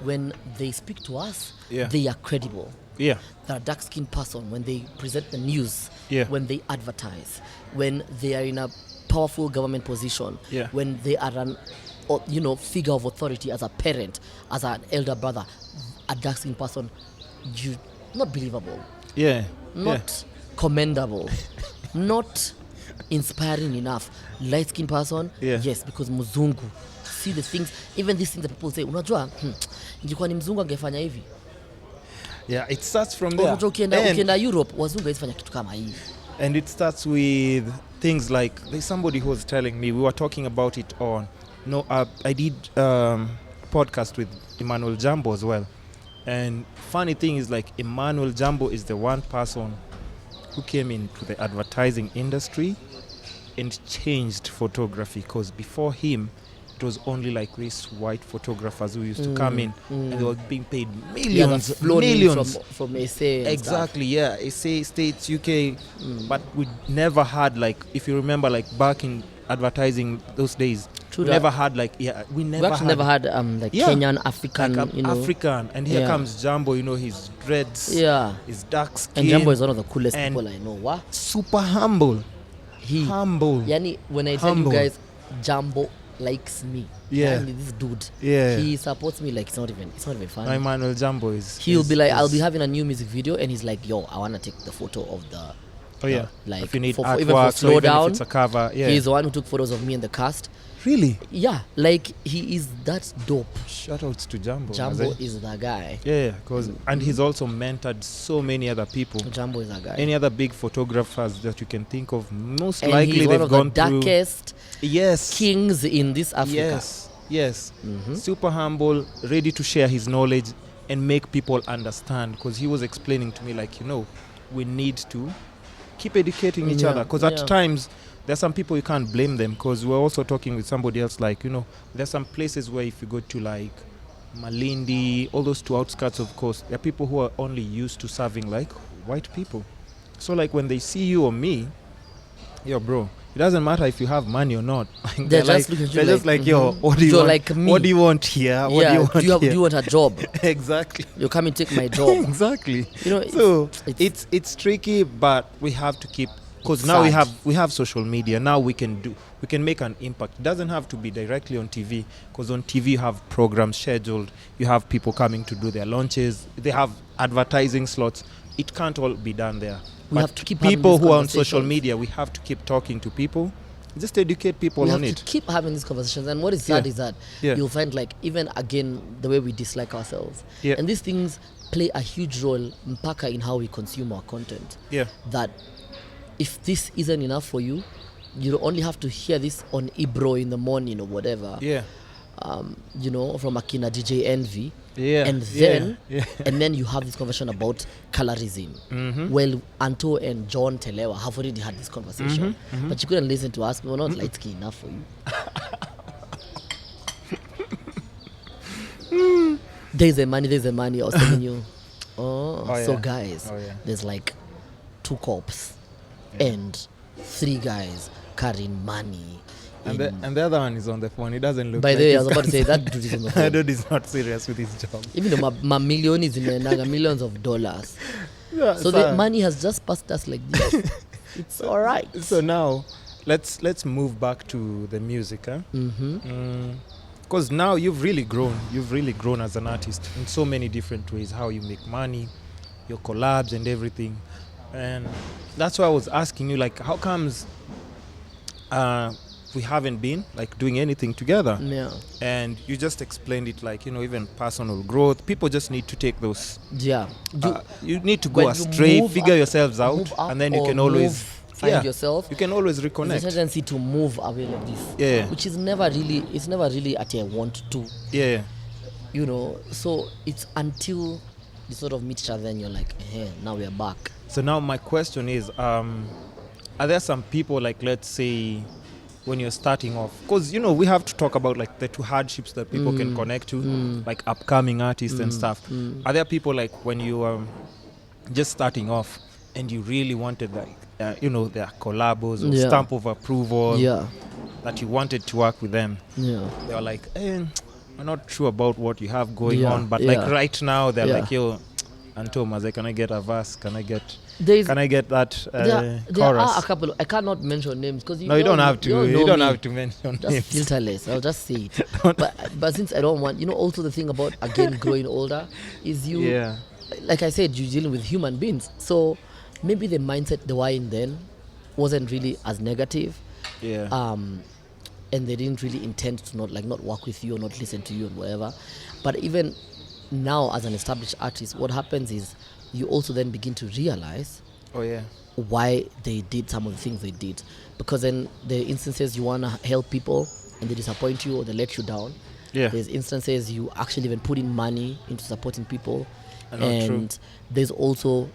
when they speak to us, they are credible. Yeah. They're a dark-skinned person when they present the news, when they advertise, when they are in a powerful government position, when they are an figure of authority as a parent, as an elder brother, a dark-skinned person, not believable. Yeah. Not commendable. Not inspiring enough. Light-skinned person, yes, because Mzungu. See the things, even these things that people say, unajua, ingekuwa ni Mzungu angefanya hivi. Yeah, it starts from there. Ukienda Europe, wazungu haifanya kitu kama hii. And it starts with things like, there's somebody who was telling me, we were talking about it on, I did a podcast with Emmanuel Jambo as well. And funny thing is, like, Emmanuel Jambo is the one person who came into the advertising industry and changed photography, because before him it was only like these white photographers who used to come in and they were being paid millions from SA. Exactly, SA, States, UK, but we never had, like, if you remember, like back in advertising those days, we never had never had Kenyan African, African, and here comes Jambo, his dreads, his dark skin, and Jambo is one of the coolest people I know. What? Super humble. Humble. Yani, when I tell you guys, Jambo likes me. This dude. He supports me like it's not even funny. My Emmanuel Jambo is. He'll be like, I'll be having a new music video, and he's like, yo, I wanna take the photo of the. Like, if you need for artwork, even for slow down, if it's a cover. He's the one who took photos of me and the cast. Really? Yeah, like he is that dope. Shout outs to Jambo. Jambo is the guy. And he's also mentored so many other people. Jambo is the guy. Any other big photographers that you can think of, most and likely he's they've one of gone the darkest kings in this Africa. Yes. Super humble, ready to share his knowledge and make people understand. Because he was explaining to me, like, we need to keep educating each other. Because at times, there's some people you can't blame them, because we're also talking with somebody else, like, there's some places where if you go to like Malindi, all those two outskirts, of course, there are people who are only used to serving like white people. So like when they see you or me, yo bro, it doesn't matter if you have money or not. They're just like, yo, what do you want? Like me. What do you want here? What do you want do you want a job? Exactly. You come and take my job. Exactly. So it's tricky, but we have to keep, because now we have social media. Now we can make an impact. It doesn't have to be directly on TV, because on TV you have programs scheduled. You have people coming to do their launches. They have advertising slots. It can't all be done there. We have to keep people who are on social media, we have to keep talking to people, just educate people on it. We have to keep having these conversations. And what is sad is that you'll find, like, even again, the way we dislike ourselves. And these things play a huge role mpaka in how we consume our content. That if this isn't enough for you, you only have to hear this on Ibro in the morning or whatever. From Akina DJ Envy. And then you have this conversation about colorism. Well, Anto and John Telewa have already had this conversation, but you couldn't listen to us. We were not light skin enough for you. There's a money. I was telling you. Guys, there's like 2 cops and 3 guys carrying money. And the other one is on the phone. He doesn't look. By the way, I was about to say that dude is on the phone. That dude is not serious with his job. Even though my million is in millions of dollars. So the money has just passed us like this. It's all right. So now, let's move back to the music, because now you've really grown as an artist in so many different ways. How you make money, your collabs and everything, and that's why I was asking you, like, how comes we haven't been like doing anything together? And you just explained it, like, even personal growth. People just need to take those. You need to go astray, figure yourselves out, and then you can always find yourself, you can always reconnect. There's a tendency to move away like this. Yeah. Which is never really at a want to. Yeah. You know, so it's until you sort of meet each other and you're like, hey, now we're back. So now my question is, are there some people, like, let's say, when you're starting off, because, you know, we have to talk about, like, the two hardships that people can connect to, like upcoming artists and stuff. Are there people, like, when you just starting off and you really wanted, like, you know, their collabos or stamp of approval, that you wanted to work with them? Yeah. They were like, I'm not sure about what you have going on, but like right now they're like, yo, Anto, can I get a verse? Can I get that chorus? There are a couple. I cannot mention names because you don't have to. You don't have to mention just names. Filterless. I'll just say it. but since I don't want, you know, also the thing about again growing older is you. Yeah. Like I said, you're dealing with human beings, so maybe the mindset they were in then wasn't really as negative. Yeah. And they didn't really intend to not work with you or not listen to you or whatever. But even now, as an established artist, what happens is you also then begin to realize why they did some of the things they did. Because then there are instances you want to help people and they disappoint you or they let you down. Yeah. There's instances you actually even put in money into supporting people. And there's also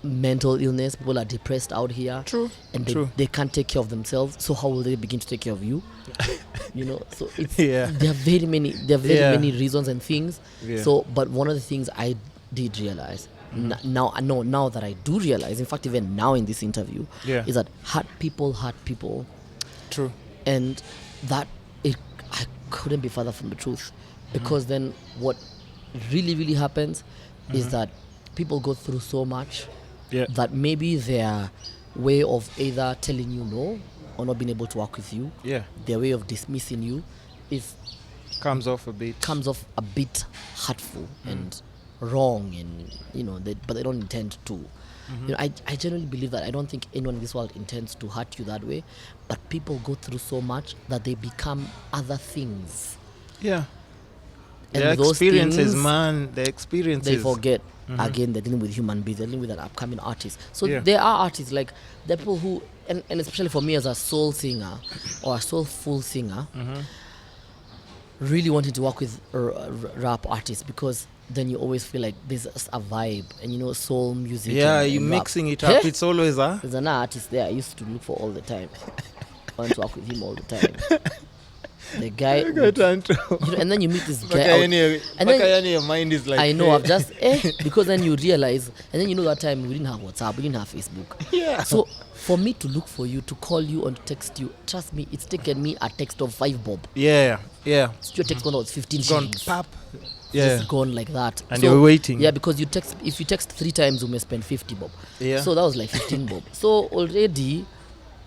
mental illness. People are depressed out here. True. And they can't take care of themselves. So how will they begin to take care of you? You know, so it's there are very many reasons and things. Yeah. So but one of the things I did realize now that I do realize, in fact even now in this interview, is that hurt people. True. And that I couldn't be further from the truth. Because then what really, really happens is that people go through so much that maybe their way of either telling you no or not being able to work with you, their way of dismissing you comes off a bit hurtful and wrong, and you know, but they don't intend to. You know, I generally believe that I don't think anyone in this world intends to hurt you that way, but people go through so much that they become other things. Yeah. And the those experiences, things, they forget. Again, they're dealing with human beings, they're dealing with an upcoming artist. So there are artists, like the people who, and especially for me as a soul singer or a soulful singer, really wanting to work with rap artists, because then you always feel like there's a vibe, and you know, soul music. Yeah, you're mixing it up. It's always there's an artist there I used to look for all the time. I want to work with him all the time. The guy, and then you meet this guy out, and then your mind is like, I know, I've just because then you realize, and then you know that time we didn't have WhatsApp, we didn't have Facebook. Yeah. So for me to look for you, to call you and to text you, trust me, it's taken me a text of 5 bob. Yeah. Your text gone was 15 shillings. Gone, pap. Just gone like that. And so, you're waiting. Yeah, because if you text 3 times, you may spend 50 bob. Yeah. So that was like 15 bob. So already,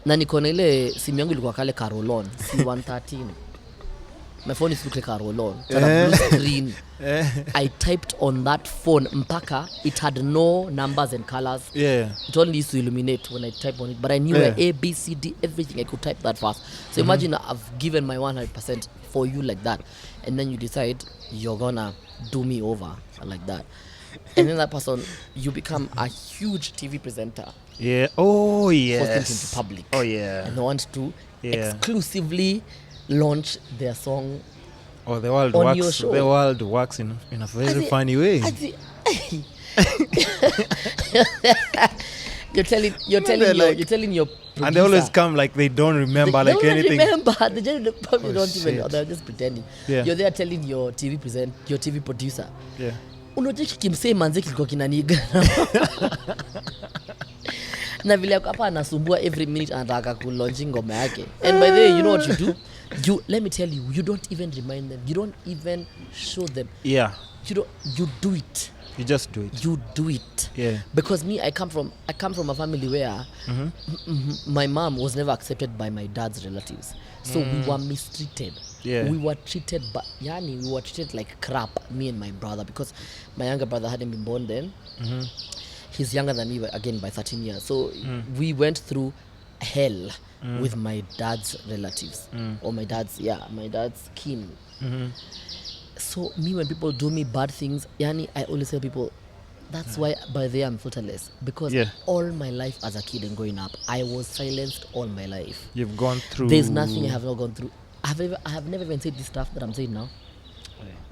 na niko na ile simu yangu ilikuwa kale Carolon C113. My phone is looking like a roll-on. It had a blue screen. I typed on that phone mpaka. It had no numbers and colors. Yeah. It only used to illuminate when I typed on it. But I knew A, B, C, D, everything. I could type that fast. So imagine I've given my 100% for you like that. And then you decide you're gonna do me over like that. And then that person, you become a huge TV presenter. Yeah. Oh, yes. Post things into public. Oh, yeah. And they want to exclusively launch their song the world on works, your show. The world works in a very funny way. You're telling your producer. And they always come like they don't remember anything. They just probably don't even. They're just pretending. Yeah. You're there telling your TV producer. Yeah. Unajiki kimsei manze kilikuwa kinaniga. Na vile hapa anasumbua every minute anataka ku launch ngoma yake. And by the way, you know what you do? Let me tell you, you don't even remind them. You don't even show them. Yeah. You do it. You just do it. You do it. Yeah. Because I come from a family where my mom was never accepted by my dad's relatives. So we were mistreated. Yeah. We were treated like crap, me and my brother, because my younger brother hadn't been born then. He's younger than me again by 13 years. So we went through hell with my dad's relatives or my dad's kin. So me, when people do me bad things, I always tell people, That's why by the way I'm filterless, because all my life as a kid and growing up, I was silenced all my life. You've gone through. There's nothing I have not gone through. I have never even said this stuff that I'm saying now,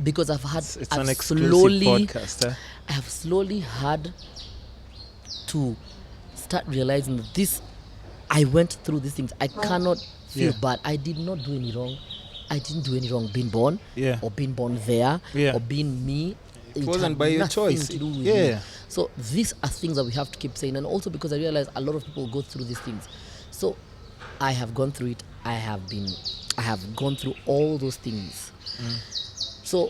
because I've had. It's an exclusive podcast. I have slowly had to start realizing that this. I went through these things. I cannot feel bad. I did not do any wrong. I didn't do any wrong being born, or being born there, or being me. It wasn't by your choice. To do with me. So these are things that we have to keep saying, and also because I realize a lot of people go through these things. So I have gone through it. I have gone through all those things. So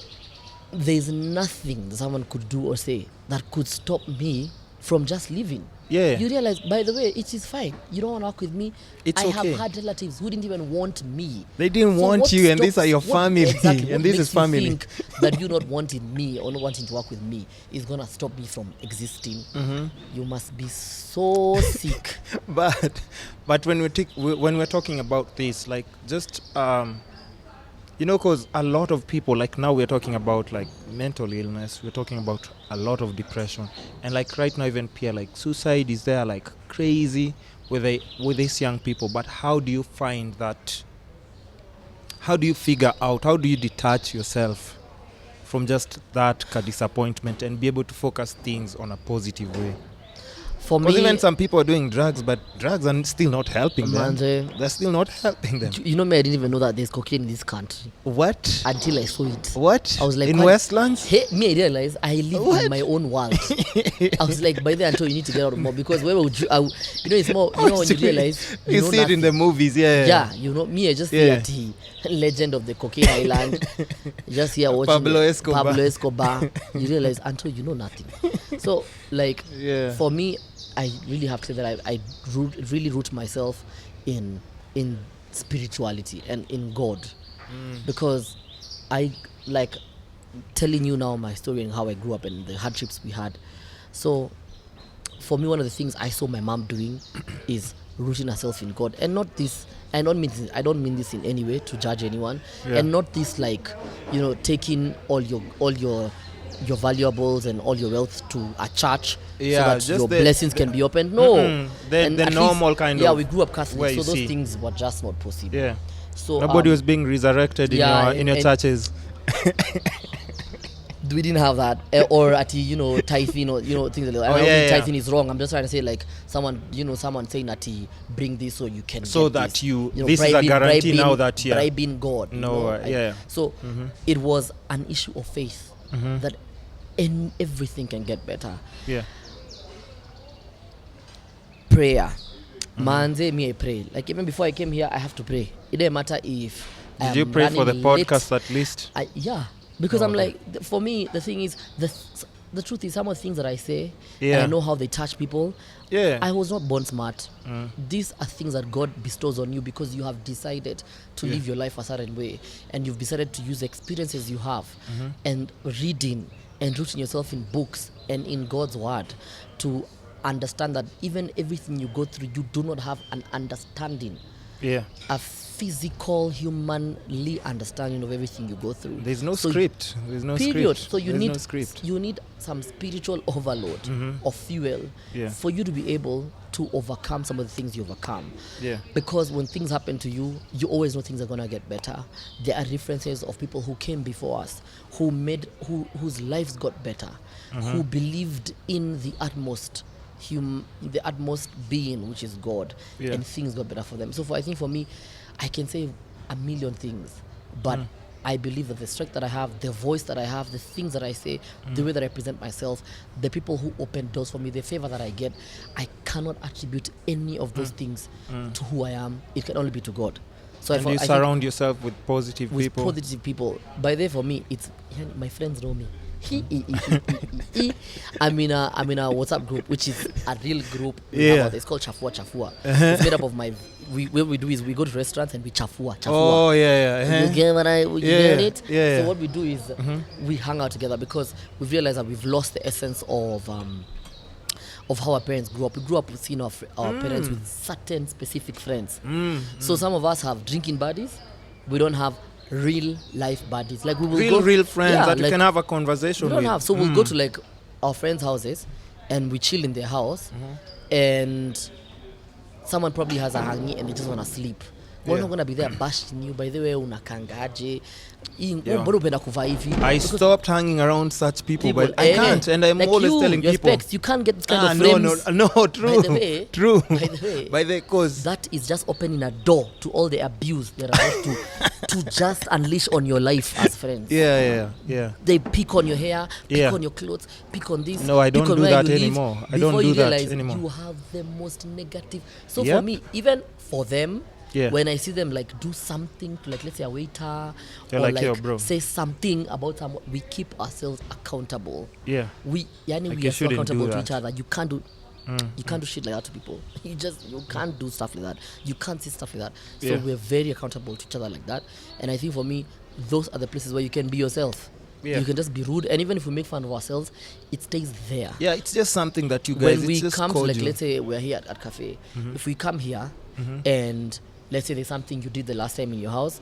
there's nothing that someone could do or say that could stop me from just living. You realize, by the way, it is fine. You don't want to work with me. It's I okay. have had relatives who didn't even want me. They didn't want you, and these are your family. Exactly, and this is family. You think that you not wanting me or not wanting to work with me is going to stop me from existing? You must be so sick. But when we're talking about this, like, just because a lot of people, like, now we're talking about like mental illness, we're talking about a lot of depression, and like right now even peer like suicide is there like crazy with these young people. But how do you find that? How do you figure out? How do you detach yourself from just that disappointment and be able to focus things on a positive way? For me, even some people are doing drugs, but drugs are still not helping them. They're still not helping them. You know me, I didn't even know that there's cocaine in this country. What? Until I saw it. What? I was like, in Westlands? Hey, me, I realized I live in my own world. I was like, by the Anto, you need to get out more, because where would you? It's more. You know when you realize you see nothing. It in the movies, Yeah, me, I just see a legend of the cocaine island. Just here watching Pablo Escobar. You realize, Anto, you know nothing. So, like, for me, I really have to say that I really root myself in spirituality and in God, because I like telling you now my story and how I grew up and the hardships we had. So for me, one of the things I saw my mom doing is rooting herself in God, and not this. I don't mean this in any way to judge anyone, and not this like, taking all your valuables and all your wealth to a church so that your blessings can be opened. No. The normal least, kind of. Yeah, we grew up Catholic, so those things were just not possible. Yeah. So nobody was being resurrected in your churches. We didn't have that, or at tithing, or things like that. I don't think tithing is wrong. I'm just trying to say, like, someone saying that bring this so you can. So get that this. This is a guarantee now that bribing God. No, So it was an issue of faith that everything can get better. Yeah. Prayer. Manze, me I pray. Like, even before I came here, I have to pray. It doesn't matter if. Did you pray for the podcast at least? Because I'm like, for me, the thing is, the truth is, some of the things that I say, and I know how they touch people. I was not born smart. These are things that God bestows on you because you have decided to live your life a certain way, and you've decided to use the experiences you have and reading and rooting yourself in books and in God's word to understand that even everything you go through, you do not have an understanding. A physical, humanly understanding of everything you go through. There's no script. There's no period. Script. So you There's need no script. You need some spiritual overload of fuel for you to be able to overcome some of the things you overcome. Because when things happen to you, you always know things are gonna get better. There are references of people who came before us, whose lives got better, who believed in the utmost being, which is God, and things got better for them. So I think for me, I can say a million things, but I believe that the strength that I have, the voice that I have, the things that I say, the way that I present myself, the people who open doors for me, the favor that I get, I cannot attribute any of those things to who I am. It can only be to God. So and you surround yourself with positive people. With positive people. By the way, for me, it's my friends know me. I'm in a WhatsApp group, which is a real group. It's called Chafua. It's made up of what we do is we go to restaurants and we chafua. Oh yeah. You get get it? So what we do is we hang out together because we've realized that we've lost the essence of how our parents grew up. We grew up seeing our parents with certain specific friends. So some of us have drinking buddies. We don't have real life buddies. Like we will real friends that you can have a conversation with. So we'll go to like our friends' houses and we chill in their house and someone probably has a hangi and they just want to sleep. We're not going to be there bashing you. By the way, unakangaje. I stopped hanging around such people but I can't, and I'm like always telling people specs, you can't get this kind of frames. No, true. True. By the way, cause that is just opening a door to all the abuse they're about to just unleash on your life as friends. Yeah. They pick on your hair, pick on your clothes, pick on this. No, I don't do that anymore. I don't do that anymore. You have the most negative. So for me, even for them, when I see them like do something to, like, let's say a waiter or like say something about someone, we keep ourselves accountable. We are so accountable to each other. You can't do you can't do shit like that to people. You can't do stuff like that. You can't see stuff like that. So we're very accountable to each other like that. And I think for me, those are the places where you can be yourself. You can just be rude, and even if we make fun of ourselves, it stays there. It's just something that you guys. When we come to, like, let's say we're here at cafe. If we come here and let's say there's something you did the last time in your house,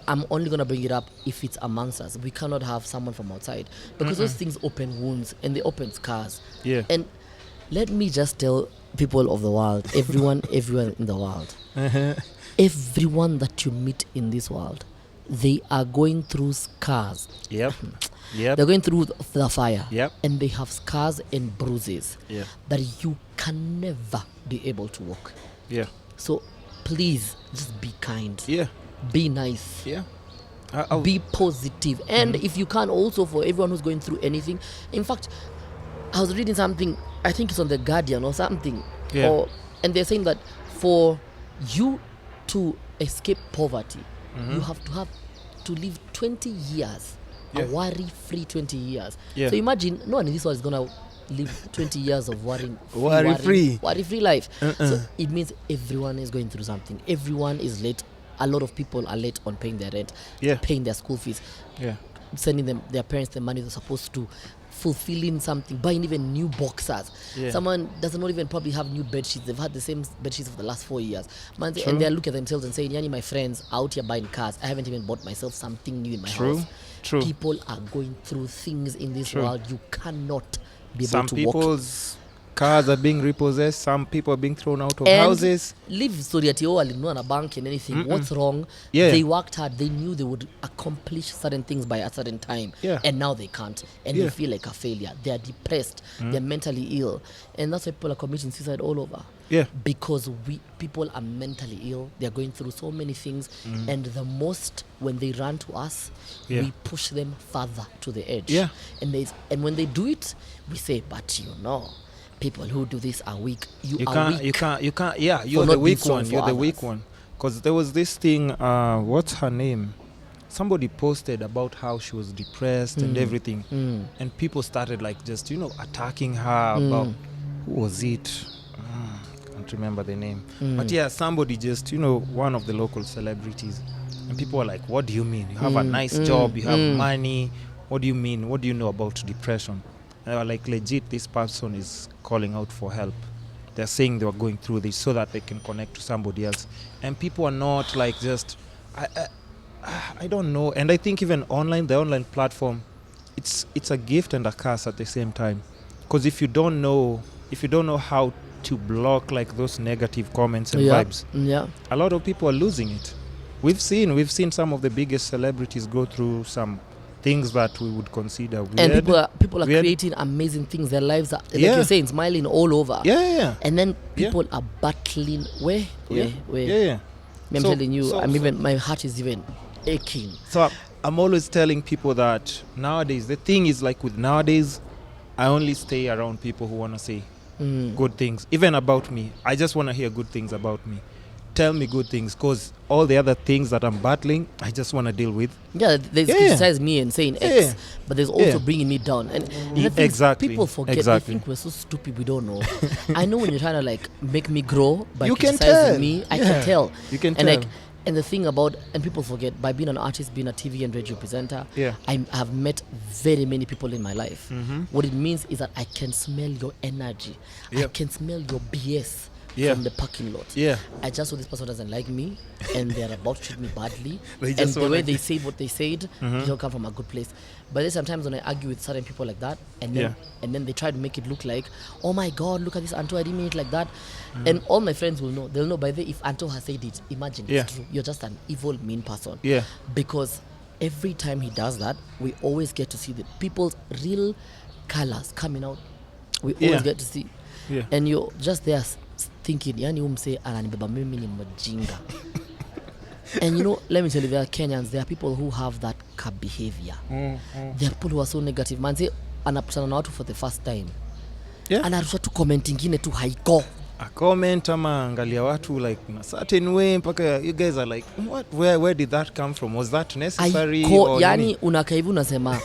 I'm only going to bring it up if it's amongst us. We cannot have someone from outside because those things open wounds and they open scars. And let me just tell people of the world, everyone in the world, everyone that you meet in this world, they are going through scars. They're going through the fire. And they have scars and bruises that you can never be able to walk. So please just be kind. Be nice. Be positive. And if you can, also for everyone who's going through anything. In fact, I was reading something, I think it's on The Guardian or something. And they're saying that for you to escape poverty, you have to live 20 years. A worry-free 20 years. So imagine, no one in this world is going to live 20 years of worry-free life. So it means everyone is going through something. Everyone is late. A lot of people are late on paying their rent, paying their school fees, sending them their parents the money they're supposed to, fulfilling something, buying even new boxers. Someone doesn't not even probably have new bed sheets. They've had the same bed sheets for the last 4 years. And they look at themselves and say, "Yani, my friends out here buying cars. I haven't even bought myself something new in my house." People are going through things in this world. You cannot be able some to people's cars are being repossessed. Some people are being thrown out of houses. Live story at your a bank and anything. What's wrong? They worked hard. They knew they would accomplish certain things by a certain time, and now they can't, and they feel like a failure. They are depressed. They're mentally ill, and that's why people are committing suicide all over. Because people are mentally ill. They're going through so many things, and the most when they run to us, we push them further to the edge. And when they do it, we say, "But you know, people who do this are weak. You can't. You're the weak one. You're the weak one." Because there was this thing. What's her name? Somebody posted about how she was depressed and everything, and people started like just attacking her about who was it. Can't remember the name, but somebody just one of the local celebrities, and people were like, "What do you mean? You have a nice job, you have money. What do you mean? What do you know about depression?" And they were like, legit, this person is calling out for help. They're saying they were going through this so that they can connect to somebody else, and people are not like just I don't know. And I think even the online platform, it's a gift and a curse at the same time, because if you don't know how to block like those negative comments and vibes, a lot of people are losing it. We've seen some of the biggest celebrities go through some things that we would consider weird. And people are creating amazing things. Their lives are, like you're saying, smiling all over. And then people are battling. Where? I'm telling you, my heart is even aching. So I'm always telling people that nowadays, the thing is like with nowadays, I only stay around people who want to say good things, even about me. I just want to hear good things about me. Tell me good things, because all the other things that I'm battling, I just want to deal with. They criticize me and saying X, but there's also bringing me down. And people forget. They think we're so stupid we don't know. I know when you're trying to like make me grow by criticizing me, I can tell. You can tell. And the thing about, and people forget, by being an artist, being a TV and radio presenter, I have met very many people in my life. What it means is that I can smell your energy. I can smell your BS from the parking lot. Yeah. I just saw this person doesn't like me and they're about to treat me badly. And just the way they say what they said, they don't come from a good place. But then sometimes when I argue with certain people like that, and then they try to make it look like, oh my God, look at this Anto, I didn't mean it like that. And all my friends will know. They'll know by the way, if Anto has said it, imagine it's true. You're just an evil, mean person. Yeah. Because every time he does that, we always get to see the people's real colors coming out. We always get to see. Yeah. And you're just there thinking, yani umse ananibeba mimi ni mjinga. And you know, let me tell you, there are Kenyans, there are people who have that behavior. There are people who are so negative. Man say anaputana na watu for the first time. Yeah. Anarusha tu comment ingine tu haiko. A comment ama angalia watu like in a certain way mpaka you guys are like, what, where did that come from? Was that necessary? Or yani unakaa hivi unasema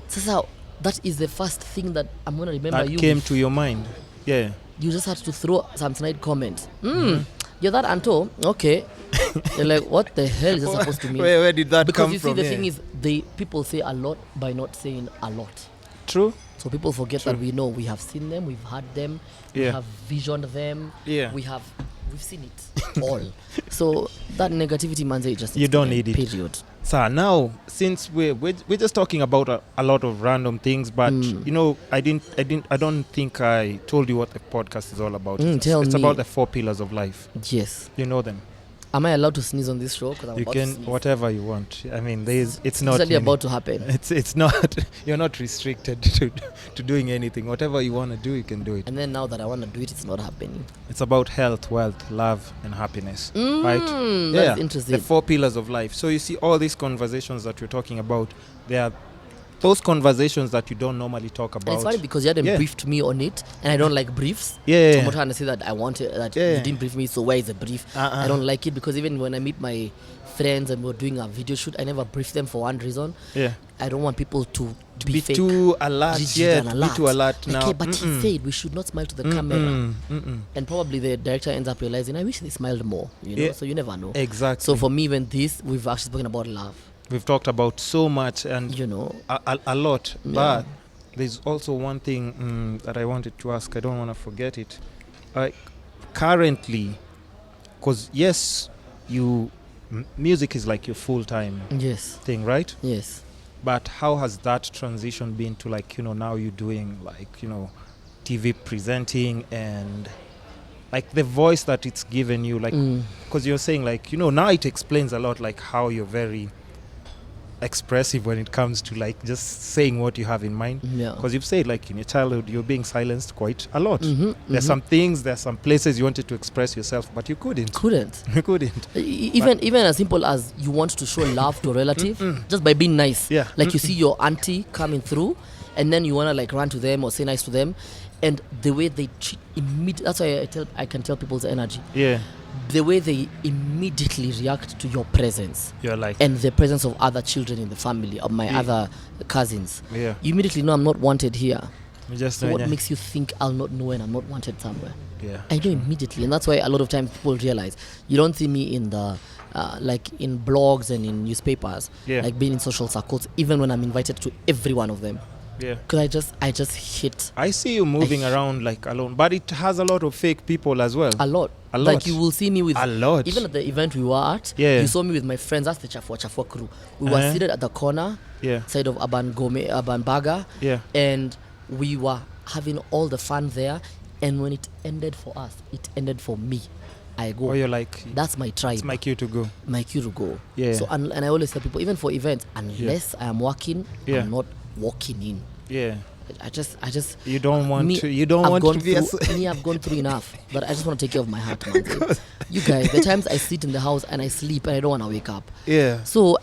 sasa that is the first thing that I'm going to remember that came to your mind. Yeah. You just had to throw some snide comment. You're that Anto? Okay. You're like, what the hell is that supposed to mean? Where did that come from? Because you see, the thing is, people say a lot by not saying a lot. True. So people forget that we know, we have seen them, we've heard them, we have visioned them, we've seen it all. So that negativity, man, just you don't need period. It. So now, since we're just talking about a lot of random things, but you know, I don't think I told you what the podcast is all about. It's about the 4 pillars of life. Yes. You know them. Am I allowed to sneeze on this show? You can whatever you want. I mean, it's not really about to happen. It's not. You're not restricted to doing anything. Whatever you want to do, you can do it. And then now that I want to do it, it's not happening. It's about health, wealth, love, and happiness. Right? That's interesting. The 4 pillars of life. So you see, all these conversations that we're talking about, they are those conversations that you don't normally talk about. And it's funny because you hadn't briefed me on it, and I don't like briefs. So I'm not trying to say that I want it, that you didn't brief me, so where is the brief? I don't like it because even when I meet my friends and we're doing a video shoot, I never brief them for one reason. I don't want people to be fake, too alert. Be too alert now. Okay, but he said we should not smile to the camera. And probably the director ends up realizing, I wish they smiled more. You know, so you never know. Exactly. So for me, when we've actually spoken about love. We've talked about so much and you know a lot, but there's also one thing that I wanted to ask. I don't want to forget it. Currently, because yes, music is like your full-time thing, right? Yes. But how has that transition been to, like, you know, now you're doing, like, you know, TV presenting and like the voice that it's given you, like, because you're saying, like, you know, now it explains a lot, like how you're very expressive when it comes to like just saying what you have in mind, because you've said like in your childhood you're being silenced quite a lot. There's some things, there's some places you wanted to express yourself but you couldn't even as simple as you want to show love to a relative just by being nice, like you see your auntie coming through and then you want to like run to them or say nice to them, and the way they treat immediately, that's why I can tell people's energy. The way they immediately react to your presence, you're like, and the presence of other children in the family, of my other cousins, you immediately know I'm not wanted here. So what makes you think I'll not know when I'm not wanted somewhere? I know immediately, and that's why a lot of times people realize you don't see me in the like in blogs and in newspapers, like being in social circles, even when I'm invited to every one of them. Because I just hit. I see you moving around like alone, but it has a lot of fake people as well. A lot. Like you will see me with a lot. Even at the event we were at, you saw me with my friends. That's the Chafua crew. We were seated at the corner side of Aban Baga, and we were having all the fun there. And when it ended for us, it ended for me. I go. Or you're like, that's my tribe. It's my cue to go. My cue to go. So and I always tell people, even for events, unless I am working, I'm not walking in. I just you don't want to be I've gone through enough, but I just want to take care of my heart, man. You guys, the times I sit in the house and I sleep and I don't want to wake up, so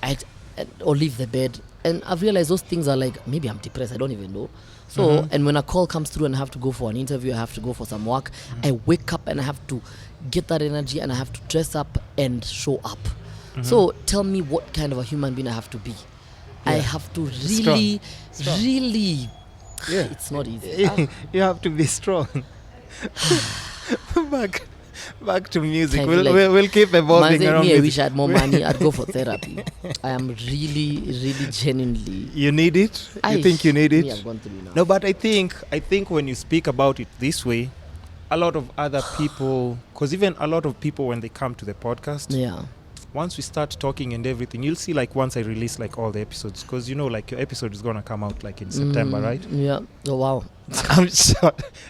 or leave the bed, and I've realized those things are like, maybe I'm depressed, I don't even know. So and when a call comes through and I have to go for an interview, I have to go for some work, I wake up and I have to get that energy and I have to dress up and show up. So tell me what kind of a human being I have to be. I have to really really it's not easy. You have to be strong. back to music. We'll keep evolving around me. I wish I had more money. I'd go for therapy. I am really genuinely. You need it? You think you need it? I've gone through enough. No, but I think when you speak about it this way, a lot of other people, because even a lot of people when they come to the podcast, once we start talking and everything, you'll see like once I release like all the episodes, because you know like your episode is gonna come out like in September, right? Yeah. Oh wow.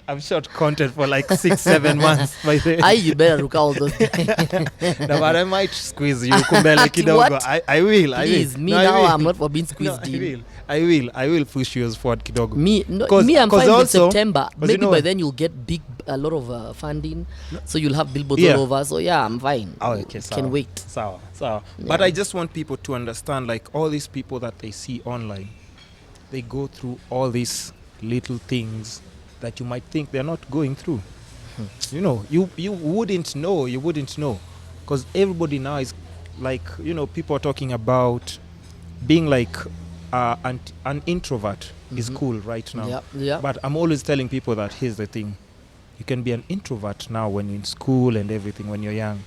I'm short content for like 6-7 months by then. You better look all those. No, but I might squeeze you. I will. Please, I will. me no, now I'm not for being squeezed in. I will push you forward kidogo. Me I'm fine with September. Maybe by then you'll get a lot of funding, so you'll have billboards all over. So yeah, I'm fine. Oh, okay, can wait. So. But I just want people to understand, like all these people that they see online, they go through all these little things that you might think they're not going through. You know, you wouldn't know, because everybody now is like, you know, people are talking about being like an introvert is cool right now. But I'm always telling people that here's the thing: you can be an introvert now when you're in school and everything, when you're young,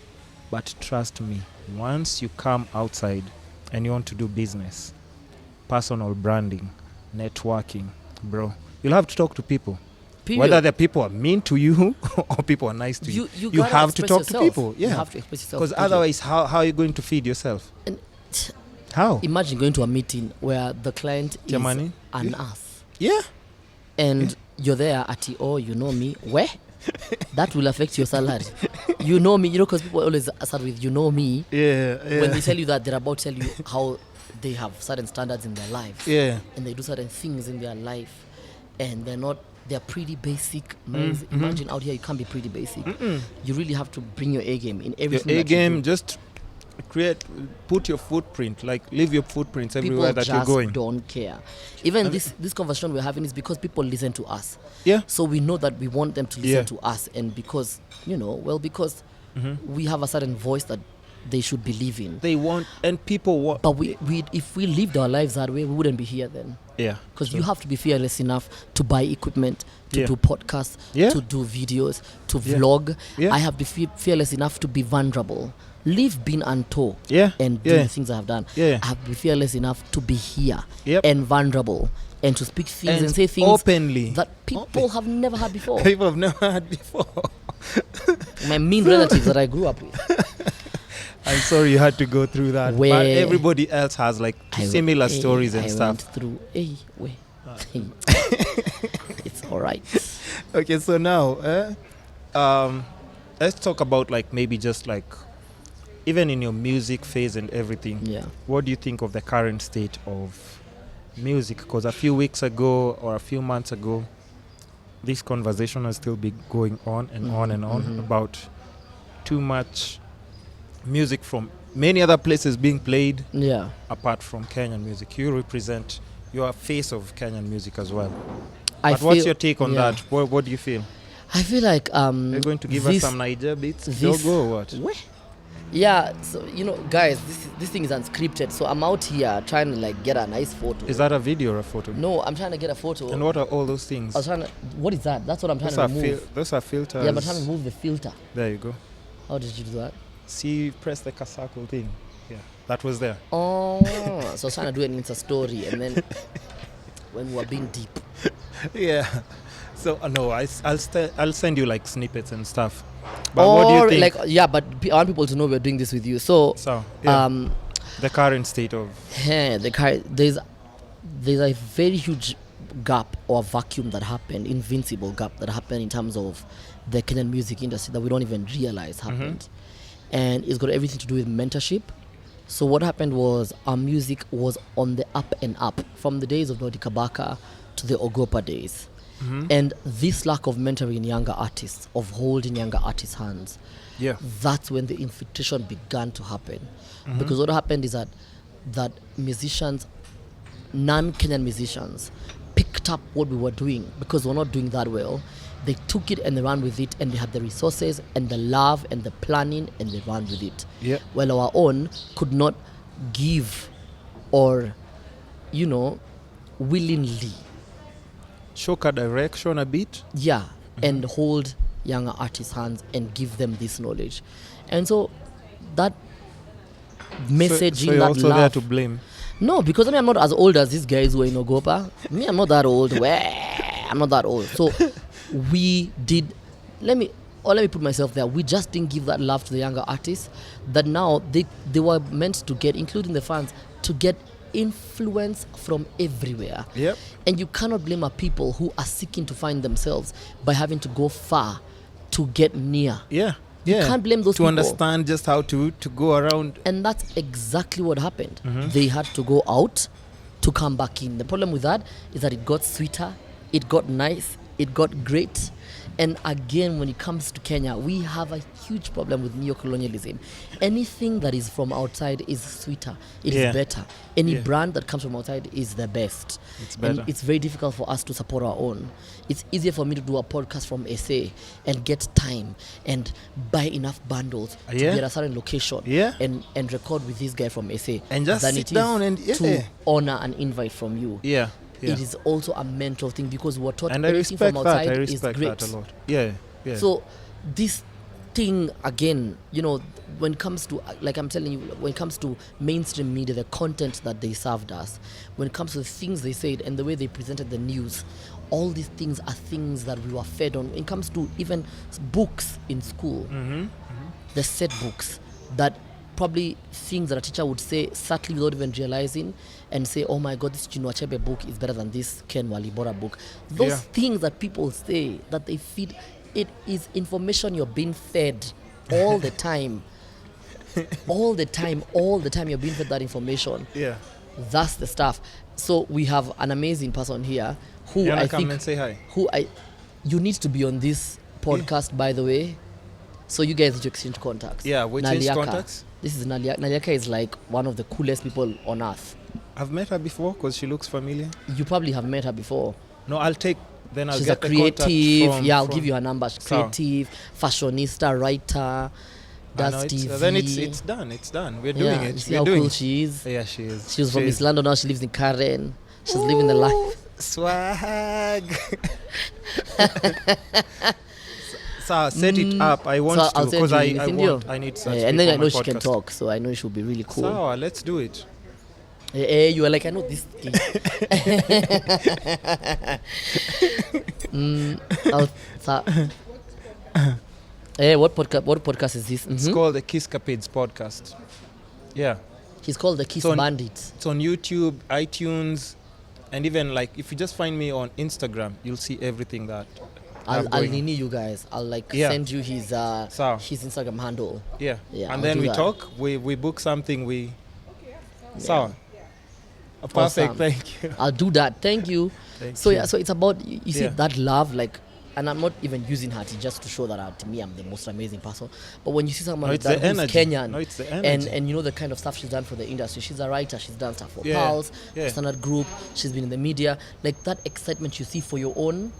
but trust me, once you come outside and you want to do business, personal branding, networking, bro, you'll have to talk to people. Period. Whether the people are mean to you or people are nice to you, you have to talk to people. Yeah, you have to express yourself. Because otherwise, how are you going to feed yourself? And how? Imagine going to a meeting where the client is an ass. Yeah. And you're there at you know me. Where? That will affect your salary. You know me, because people always start with you know me. Yeah. When they tell you that, they're about to tell you how they have certain standards in their lives. Yeah. And they do certain things in their life. And they're pretty basic. Imagine out here you can't be pretty basic. You really have to bring your A game in everything. Your A game, just put your footprint, like leave your footprints everywhere that you're going. People just don't care. Even this conversation we're having is because people listen to us. Yeah. So we know that we want them to listen to us, and because because we have a certain voice that they should believe in. They want, and people want. But we if we lived our lives that way, we wouldn't be here then. Yeah. Because you have to be fearless enough to buy equipment, to do podcasts, to do videos, to vlog. I have to be fearless enough to be vulnerable. Leave being Anto and do the things I have done. I have to be fearless enough to be here and vulnerable and to speak things and say things openly that people have never had before. People have never had before. My mean relatives that I grew up with. I'm sorry you had to go through that. But everybody else has like similar stories and stuff. It's all right. Okay, so now let's talk about like maybe just like even in your music phase and everything. Yeah. What do you think of the current state of music? Because a few weeks ago or a few months ago, this conversation has still been going on and on and on about too much music from many other places being played apart from Kenyan music. You represent, you're a face of Kenyan music as well. But what's your take on that? What do you feel? I feel like you're going to give us some Niger beats? Go or what? Yeah, so guys, this thing is unscripted. So I'm out here trying to like get a nice photo. Is that a video or a photo? No, I'm trying to get a photo. And what are all those things? What is that? That's what I'm trying to remove. Those are filters. Yeah, I'm trying to remove the filter. There you go. How did you do that? See, press the circle thing. Yeah, that was there. Oh, so I was trying to do an Insta story, and then when we were being deep. Yeah. So no, I'll send you like snippets and stuff. But what do you think? But I want people to know we're doing this with you. So the current state of there's a very huge gap or vacuum that happened, invincible gap that happened in terms of the Kenyan music industry that we don't even realize happened. And it's got everything to do with mentorship. So what happened was our music was on the up and up from the days of Lodi Kabaka to the Ogopa days. And this lack of mentoring younger artists, of holding younger artists' hands, that's when the infiltration began to happen. Because what happened is that musicians, non-Kenyan musicians, picked up what we were doing because we're not doing that well. They took it and they ran with it, and they had the resources and the love and the planning, and they ran with it. While our own could not give or, willingly show a direction a bit. And hold younger artists' hands and give them this knowledge. And so that messaging, so you're also love, there to blame? No, because I'm not as old as these guys who are in Ogopa. I'm not that old. I'm not that old. So we did let me put myself there. We just didn't give that love to the younger artists that now they were meant to get, including the fans, to get influence from everywhere. Yep. And you cannot blame our people who are seeking to find themselves by having to go far to get near. Yeah. You can't blame those people. To understand just how to go around. And that's exactly what happened. They had to go out to come back in. The problem with that is that it got sweeter, it got nice, it got great. And again, when it comes to Kenya, we have a huge problem with neo-colonialism. Anything that is from outside is sweeter. It is better. Any brand that comes from outside is the best. It's better. And it's very difficult for us to support our own. It's easier for me to do a podcast from SA and get time and buy enough bundles to be at a certain location and record with this guy from SA and just than sit it down is and to honor an invite from you. Yeah. It is also a mental thing because we're taught and everything from outside I respect is great. that a lot. Yeah. So this thing again, when it comes to, like I'm telling you, when it comes to mainstream media, the content that they served us, when it comes to the things they said and the way they presented the news, all these things are things that we were fed on. When it comes to even books in school, the set books that probably things that a teacher would say subtly without even realizing and say, oh my God, this Chinua Achebe book is better than this Ken Walibora book. Those things that people say, that they feed, it is information you're being fed all the time. all the time you're being fed that information. Yeah. That's the stuff. So we have an amazing person here who I come think... and say hi? You need to be on this podcast, by the way. So you guys need to exchange contacts. Yeah, we change contacts. This is Naliaka. Naliaka is like one of the coolest people on earth. I've met her before because she looks familiar. You probably have met her before. No, I'll get She's the a creative. contact I'll give you her number. She's creative, fashionista, writer, does TV. Then it's done. We're doing it. See how cool she is. Yeah, she is. She was from East London. Now she lives in Karen. She's living the life. Swag. So set it up. I want to because I need such. And then I know she can talk, so I know she'll be really cool. So let's do it. You are like, I know this thing. What podcast is this? It's called the Kisscapades Podcast. Yeah. He's called the Kiss Bandit. It's on YouTube, iTunes, and even like if you just find me on Instagram, you'll see everything that I'll need you guys. I'll send you his Instagram handle. Yeah. And then we talk. We book something. Perfect. Thank you. I'll do that. Thank you. So it's about you see that love, like, and I'm not even using her just to show that to me I'm the most amazing person. But when you see someone like that who's Kenyan, it's the energy. And you know the kind of stuff she's done for the industry. She's a writer. She's done stuff for Pulse, Standard Group. She's been in the media. Like that excitement you see for your own.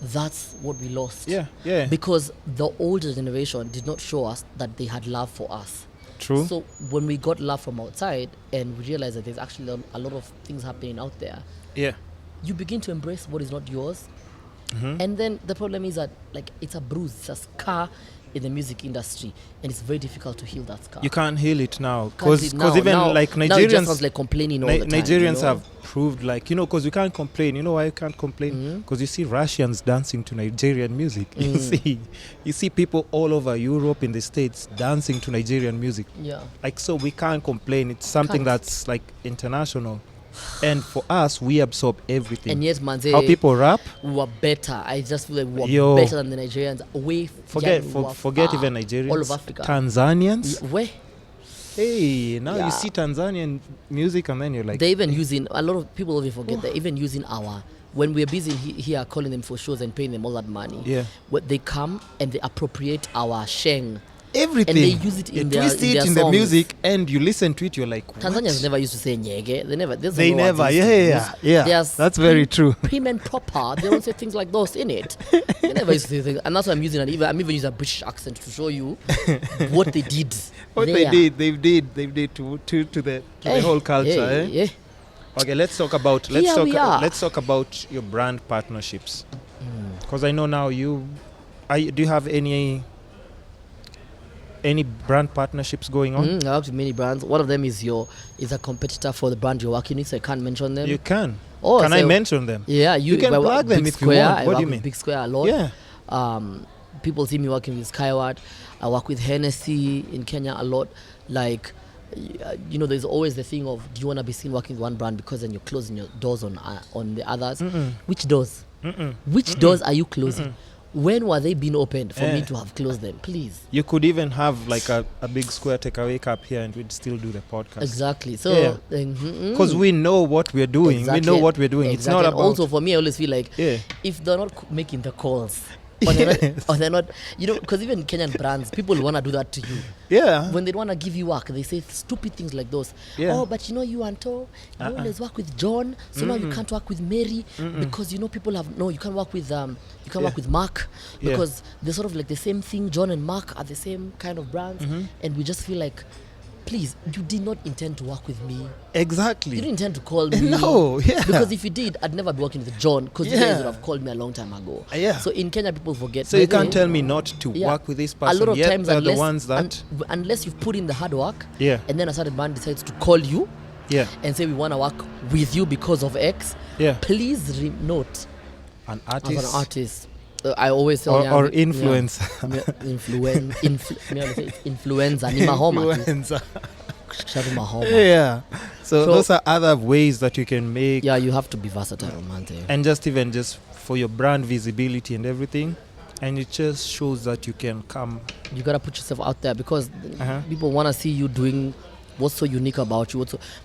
That's what we lost. Yeah. Because the older generation did not show us that they had love for us. True. So when we got love from outside and we realized that there's actually a lot of things happening out there, you begin to embrace what is not yours. And then the problem is that it's a bruise, it's a scar in the music industry, and it's very difficult to heal that scar. You can't heal it now because now Nigerians now it just sounds like complaining all the time. Nigerians have proved because we can't complain. You know why you can't complain? Because you see Russians dancing to Nigerian music. You see people all over Europe, in the States, dancing to Nigerian music. So we can't complain. It's something that's international. And for us, we absorb everything. And yes, manze, how people rap, we were better. I just feel like we were better than the Nigerians. Forget even Nigerians. All of Africa. Tanzanians. Where? Hey, now you see Tanzanian music and then you're like... They're even using... A lot of people even forget they're even using our... When we're busy here calling them for shows and paying them all that money, they come and they appropriate our sheng. Everything. And they use it in their twist it in the music and you listen to it, you're like, what? Tanzanians never used to say nyege. They never. That's very true. Prim and proper. They don't say things like those in it. They never used to say things. And that's why I'm using I'm even using a British accent to show you what they did. They did to the whole culture. Okay, let's talk about your brand partnerships. Because I know now do you have any brand partnerships going on? I have many brands. One of them is a competitor for the brand you're working with, so I can't mention them. You can. Can I mention them? Yeah, you can plug them if you want. What do you mean? Big Square a lot. Yeah. people see me working with Skyward. I work with Hennessy in Kenya a lot. Like, there's always the thing of, do you want to be seen working with one brand because then you're closing your doors on the others? Which doors? Which doors are you closing? When were they being opened for me to have closed them? Please. You could even have like a big square takeaway cup here and we'd still do the podcast. Exactly. So, because we know what we're doing. Exactly. We know what we're doing. Exactly. It's not and about... Also, for me, I always feel like if they're not making the calls, or they're not, because even Kenyan brands, people want to do that to you. Yeah. When they want to give you work, they say stupid things like those. Yeah. Oh, but you, Anto, you always work with John, so now you can't work with Mary because people have you can't work with work with Mark because they're sort of like the same thing. John and Mark are the same kind of brands, and we just feel like, please, you did not intend to work with me. Exactly. You didn't intend to call me. No, Because if you did, I'd never be working with John because you guys would have called me a long time ago. So in Kenya, people forget. So you can't tell me not to work with this person. A lot of times, the ones that... unless you've put in the hard work, and then a certain brand decides to call you and say, we want to work with you because of X, please note. An artist. As an artist. I always tell or influence. Influenza. So those are other ways that you can make. Yeah, you have to be versatile, man. And just for your brand visibility and everything. And it just shows that you can come. You gotta put yourself out there because people wanna see you doing what's so unique about you.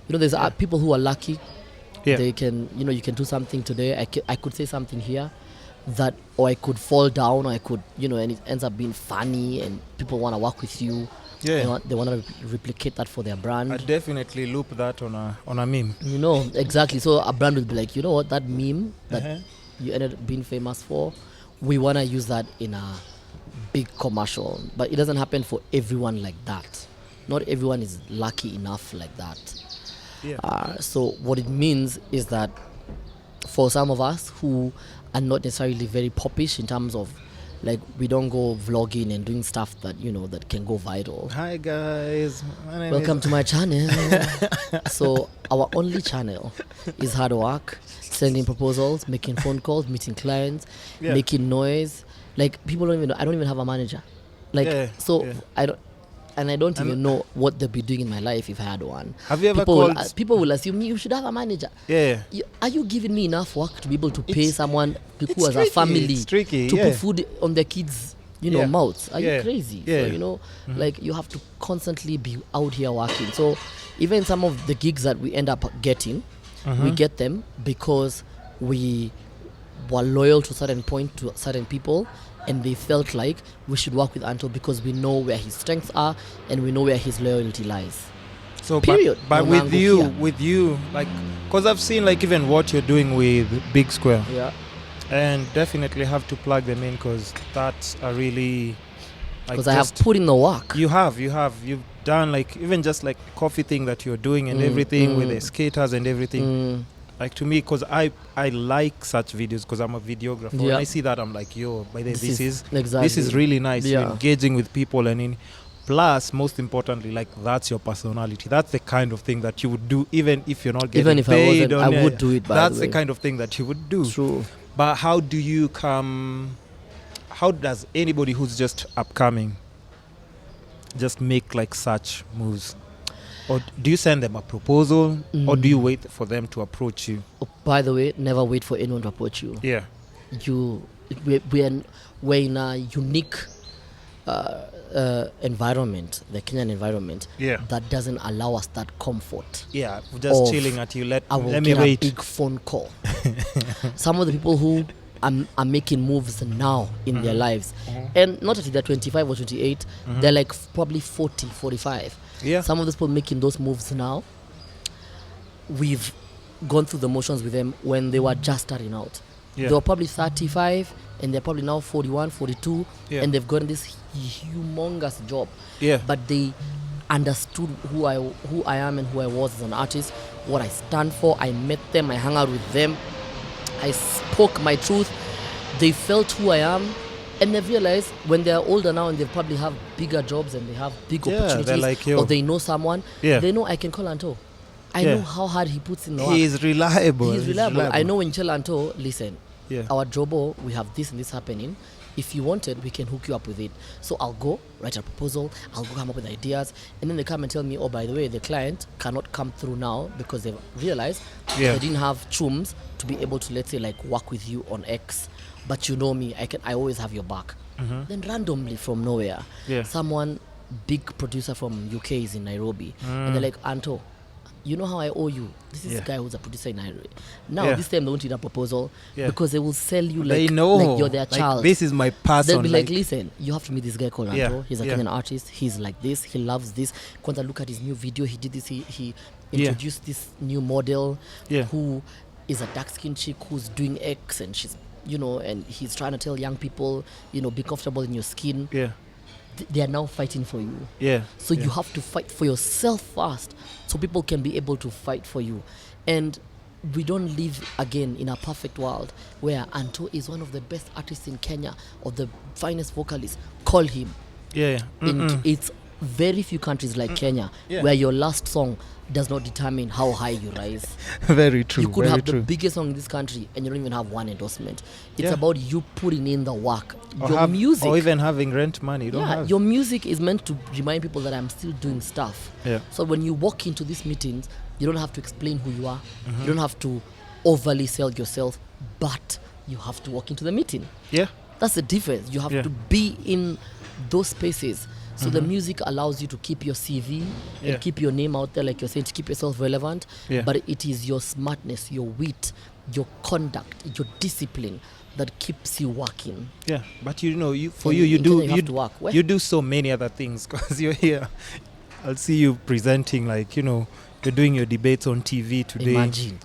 There's people who are lucky. They can, you can do something today. I could say something here. Or I could fall down, or I could, and it ends up being funny, and people want to work with you. They want to replicate that for their brand. I definitely loop that on a meme. Exactly. So a brand will be like, what, that meme that you ended up being famous for, we want to use that in a big commercial. But it doesn't happen for everyone like that. Not everyone is lucky enough like that. So what it means is that for some of us who are not necessarily very popish in terms of, like, we don't go vlogging and doing stuff that that can go viral. Hi guys, welcome to my channel. So our only channel is hard work, sending proposals, making phone calls, meeting clients, making noise. Like, people don't even know. I don't even have a manager. I don't even know what they'd be doing in my life if I had one. Have you ever people will assume you should have a manager. Are you giving me enough work to be able to pay someone who has a family to put food on their kids, mouths? Are you crazy? So, like, you have to constantly be out here working. So even some of the gigs that we end up getting, we get them because we were loyal to a certain point to certain people. And they felt like we should work with Anto because we know where his strengths are and we know where his loyalty lies. So, period. But with you, like, because I've seen, like, even what you're doing with Big Square. And definitely have to plug them in because that's a really... Because I have put in the work. You've done, like, even just, like, coffee thing that you're doing and everything with the skaters and everything. Like, to me, because I like such videos because I'm a videographer. When I see that, I'm like, yo, by the way, this is really nice. You're engaging with people plus, most importantly, like, that's your personality. That's the kind of thing that you would do even if you're not getting paid. I would do it, that's the kind of thing that you would do. True. But how does anybody who's just upcoming just make, like, such moves? Or do you send them a proposal or do you wait for them to approach you? Oh, by the way, never wait for anyone to approach you. We're in a unique environment, the Kenyan environment, that doesn't allow us that comfort. We're just chilling at you. Let me wait. A big phone call. Some of the people who are making moves now in their lives, and not that they're 25 or 28, they're like probably 40, 45. Some of those people making those moves now, we've gone through the motions with them when they were just starting out. They were probably 35 and they're probably now 41, 42, and they've gotten this humongous job. But they understood who I am and who I was as an artist, what I stand for. I met them, I hung out with them, I spoke my truth. They felt who I am. And they've realized when they're older now and they probably have bigger jobs and they have big opportunities, like, or they know someone, they know I can call Anto. I know how hard he puts in the work. He's reliable. I know when you tell Anto, listen, our jobo, we have this and this happening. If you want it, we can hook you up with it. So I'll go write a proposal, I'll go come up with ideas, and then they come and tell me, oh, by the way, the client cannot come through now because they've realized they didn't have chums to be able to, let's say, like work with you on X. But you know me, I always have your back. Then randomly from nowhere, someone, big producer from UK is in Nairobi, and they're like, Anto, you know how I owe you? This is the guy who's a producer in Nairobi. Now, this time they won't need a proposal because they will sell you like, they know, like you're their child. This is my person. They'll be like, listen, you have to meet this guy called Anto. He's a Kenyan artist. He's like this. He loves this. Kwanza, look at his new video. He did this. He introduced this new model who is a dark-skinned chick who's doing X, and she's, you know, and he's trying to tell young people, you know, be comfortable in your skin. They are now fighting for you. So you have to fight for yourself first, so people can be able to fight for you. And we don't live again in a perfect world where Anto is one of the best artists in Kenya, of the finest vocalists. Call him. It's very few countries like Kenya where your last song does not determine how high you rise. Very true. You could have the biggest song in this country and you don't even have one endorsement. It's about you putting in the work. Your music, or even having rent money. You don't have. Your music is meant to remind people that I'm still doing stuff. So when you walk into these meetings, you don't have to explain who you are. You don't have to overly sell yourself, but you have to walk into the meeting. That's the difference. You have to be in those spaces. So the music allows you to keep your CV and keep your name out there, like you're saying, to keep yourself relevant. But it is your smartness, your wit, your conduct, your discipline that keeps you working. But you know, you do so many other things because you're here. I'll see you presenting, like, you know, you're doing your debates on TV today. Imagine.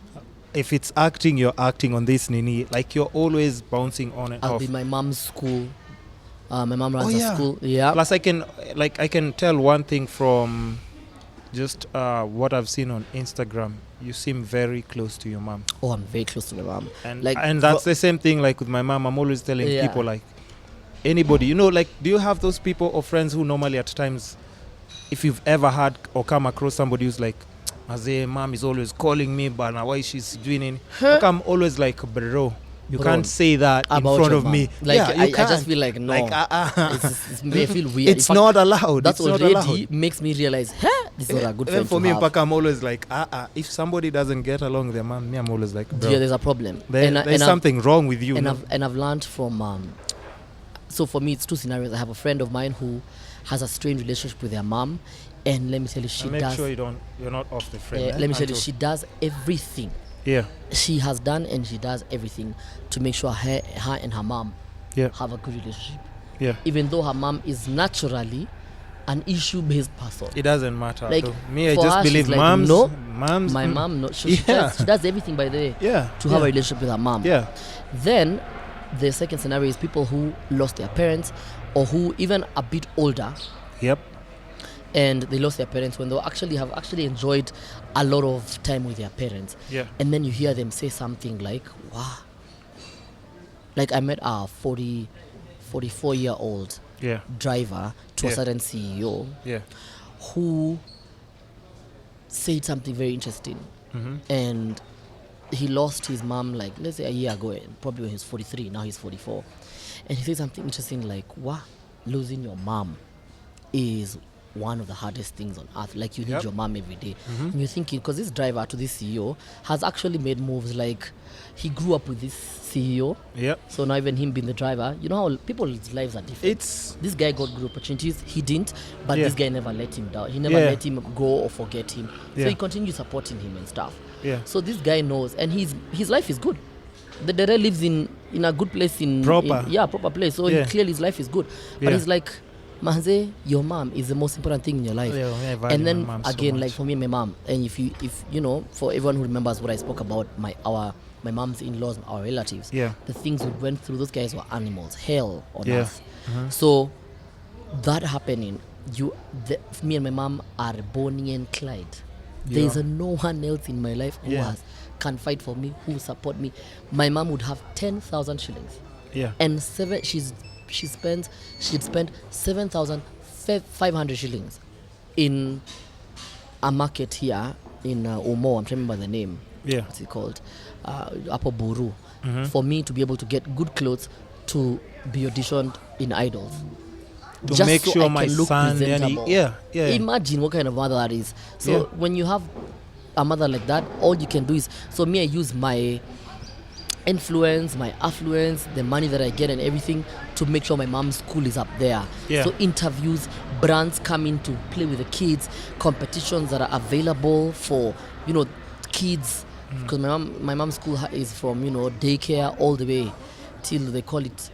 If it's acting, you're acting on this nini. Like, you're always bouncing on and off. I'll be my mom's school. My mom runs a school. Plus, I can tell one thing from just what I've seen on Instagram. You seem very close to your mom. Oh, I'm very close to my mom. And that's the same thing. Like with my mom, I'm always telling people, like, anybody, you know, like, do you have those people or friends who normally at times, if you've ever had or come across somebody who's like, Maze, mom is always calling me, but now why she's doing it? Like, I'm always like, bro, you can't say that in front of me. Like, I just feel like, no. Like, it may feel weird. It's not allowed. That's already makes me realize, this is not a good friend for me, I'm always like, if somebody doesn't get along with their mom, me, I'm always like, bro, there's a problem. There's something wrong with you. And I've learned from, so for me, it's two scenarios. I have a friend of mine who has a strained relationship with their mom. And let me tell you, make sure you're not off the frame. Let me tell you, she does everything. She has done and she does everything to make sure her and her mom have a good relationship. Even though her mom is naturally an issue-based person. It doesn't matter. Like, me, I just believe like, moms. My mom, no. She does everything, by the way, to have a relationship with her mom. Then the second scenario is people who lost their parents or who even a bit older. And they lost their parents when they have actually enjoyed a lot of time with their parents. And then you hear them say something like, wow. Like, I met a 44-year-old driver to a certain CEO who said something very interesting. And he lost his mom, like, let's say a year ago, probably when he was 43, now he's 44. And he said something interesting like, wow, losing your mom is one of the hardest things on earth. Like, you need your mom every day. And you're thinking, because this driver to this CEO has actually made moves, like he grew up with this CEO. So now even him being the driver, you know how people's lives are different. This guy got good opportunities, he didn't, but this guy never let him down. He never let him go or forget him. So he continued supporting him and stuff. So this guy knows, and his life is good. The Dere lives in a good place, proper place. So clearly his life is good. But he's like, Maze, your mom is the most important thing in your life. And then again, like for me, my mom, and if you know, for everyone who remembers what I spoke about, my mom's in-laws, our relatives, the things we went through, those guys were animals, hell on earth. So that happening, me and my mom are Bonnie and Clyde. There is no one else in my life who can fight for me, who support me. My mom would have 10,000 shillings. And she'd spent 7,500 shillings in a market here in Omo. I'm trying to remember the name. What's it called? Apo Buru. for me to be able to get good clothes to be auditioned in Idols. To just make so sure I my can look son, presentable. yeah. Imagine what kind of mother that is. So when you have a mother like that, all you can do is, so me, I use my influence, my affluence, the money that I get and everything to make sure my mom's school is up there. So interviews, brands come in to play with the kids, competitions that are available for, kids. Because my mom's school is from, daycare all the way till they call it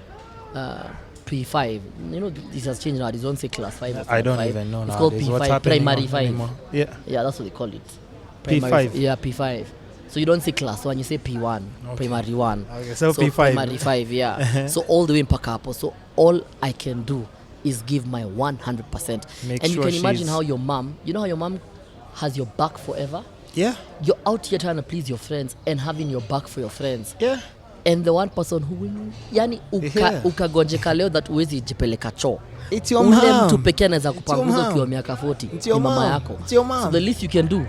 P5. This has changed now. They don't say class 5. I don't even know now. It's called P5, primary 5. Anymore? Yeah, that's what they call it. P5. Yeah, P5. So you don't say class 1, you say P1, primary 1. Okay, so P5. Primary 5, yeah. So all the way in Pakapo. So all I can do is give my 100%. And you can imagine how your mom, how your mom has your back forever? Yeah. You're out here trying to please your friends and having your back for your friends. Yeah. And the one person who ukagonjeka leo that uwezi jipeleka choo. It's your mom. Ule mtu pekee anaweza kupanguza ukiwa miaka 40. Ni mama yako. It's your mom. So the least you can do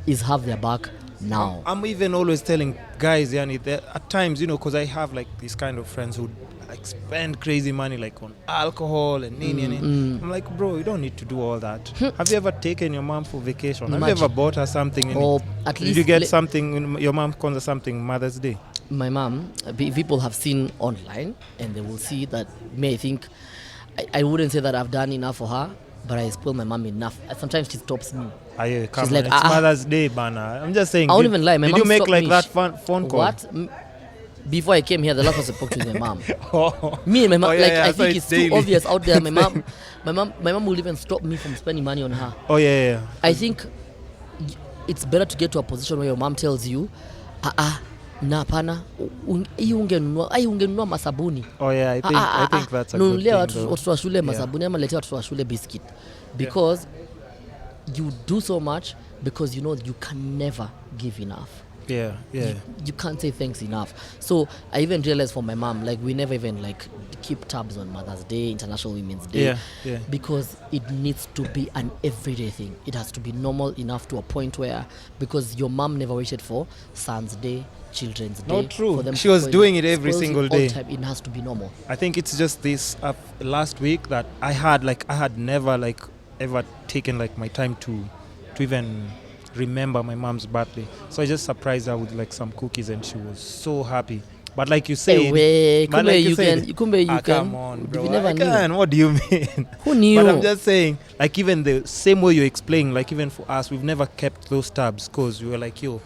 is have their back now. I'm even always telling guys, at times, because I have like these kind of friends who like spend crazy money like on alcohol and I'm like, bro, you don't need to do all that. Have you ever taken your mom for vacation? Imagine. Have you ever bought her something? Or at least did you get something, your mom calls something Mother's Day? My mom, people have seen online and they will see that I think, I wouldn't say that I've done enough for her, but I spoil my mom enough. Sometimes she stops me. She's like, it's Mother's Day, Bana. I'm just saying. I won't even lie. My did mom you make like me. that phone call? What? Before I came here, the last person I spoke to is my mom. Me and my mom, I think it's too obvious out there. My mom will even stop me from spending money on her. I think it's better to get to a position where your mom tells you, na hapana, ungenunua masabuni. I think that's a good thing. Watoto wa shule masabuni ama letea watoto wa shule biscuit. Because you do so much because you can never give enough. You can't say thanks enough. So I even realized for my mom, like we never even like keep tabs on Mother's Day, International Women's Day, because it needs to be an everyday thing. It has to be normal enough to a point where, because your mom never waited for Son's Day, Children's Day. Not true. For them she was doing it every single day. It has to be normal. I think it's just this last week that I had never like ever taken like my time to even remember my mom's birthday. So I just surprised her with like some cookies and she was so happy. But like you said, come on, bro. Never knew. What do you mean? Who knew? But I'm just saying, like even the same way you're explaining, like even for us, we've never kept those tabs because we were like, you're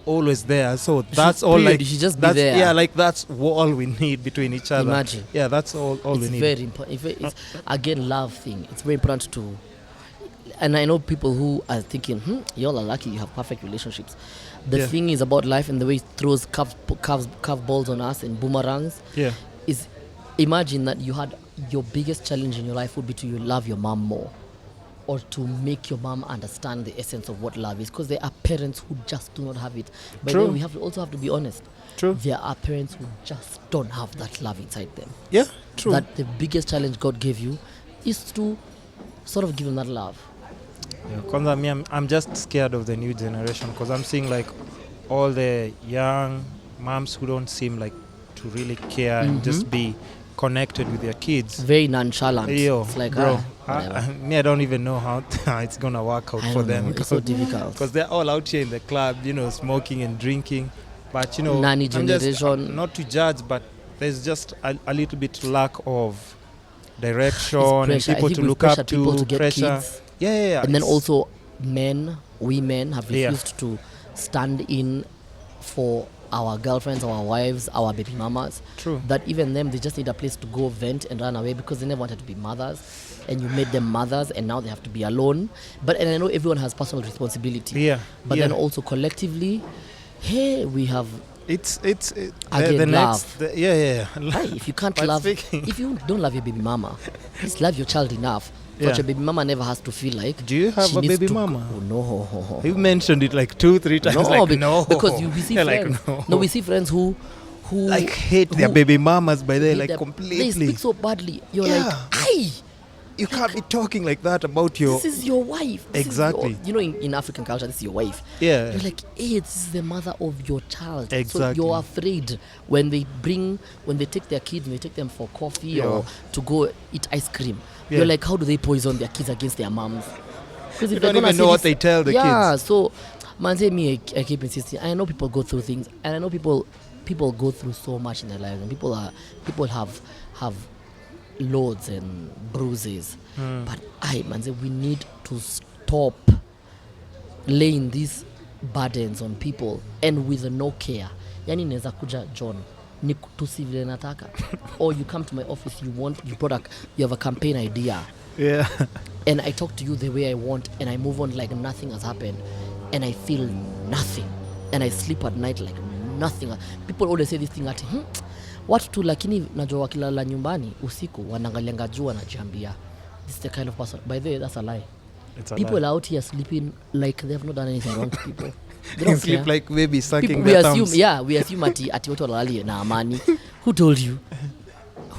always there. So that's all. Like you should just be there. Yeah, like that's all we need between each other. Imagine. Yeah, that's all we need. It's very important. It's again, love thing. It's very important to. And I know people who are thinking, y'all are lucky you have perfect relationships. The thing is about life and the way it throws curve balls on us and boomerangs. Is imagine that you had your biggest challenge in your life would be to love your mom more, or to make your mom understand the essence of what love is, because there are parents who just do not have it. But then we also have to be honest. True. There are parents who just don't have that love inside them. Yeah, true. That the biggest challenge God gave you is to sort of give them that love. Because I'm just scared of the new generation, because I'm seeing like all the young moms who don't seem like to really care and just be connected with their kids. Very nonchalant. It's like, bro, I don't even know how it's gonna work out for them. It's so difficult because they're all out here in the club, smoking and drinking. But nanny generation. Not to judge, but there's just a little bit lack of direction and people to look up to, pressure. Kids. Yeah. And then also women have refused to stand in for our girlfriends, our wives, our baby mamas. True. That even them, they just need a place to go vent and run away because they never wanted to be mothers. And you made them mothers and now they have to be alone. And I know everyone has personal responsibility. But then also collectively, we have... It's again, the love. If you can't love... If you don't love your baby mama, just love your child enough. But your baby mama never has to feel like... Do you have a baby mama? No. You mentioned it like 2-3 times. No, because we see friends. We see friends who like hate their baby mamas by their like completely. They speak so badly. You're like, aye. You can't be talking like that about your... This is your wife. Exactly. In African culture, this is your wife. Yeah. You're like, hey, this is the mother of your child. Exactly. So you're afraid when they take their kids and they take them for coffee or to go eat ice cream. Yeah. You're like, how do they poison their kids against their moms? Because you don't even know what they tell the kids. Yeah, so, man, say me, I keep insisting. I know people go through things, and I know people go through so much in their lives, and people have loads and bruises. But we need to stop laying these burdens on people and with no care. Yani neza kuja John ni tusivile nataka or you come to my office, you have a campaign idea, and I talk to you the way I want and I move on like nothing has happened and I feel nothing and I sleep at night like nothing. People always say this thing at watu tu, lakini najua wakilala nyumbani usiku wanaangalianga juu wanajiambia this is the kind of person. By the way, that's a lie. People are out here sleeping like they have not done anything wrong to people. They don't sleep care. Like babies sucking their thumbs. We assume ati watu walali na amani. Who told you?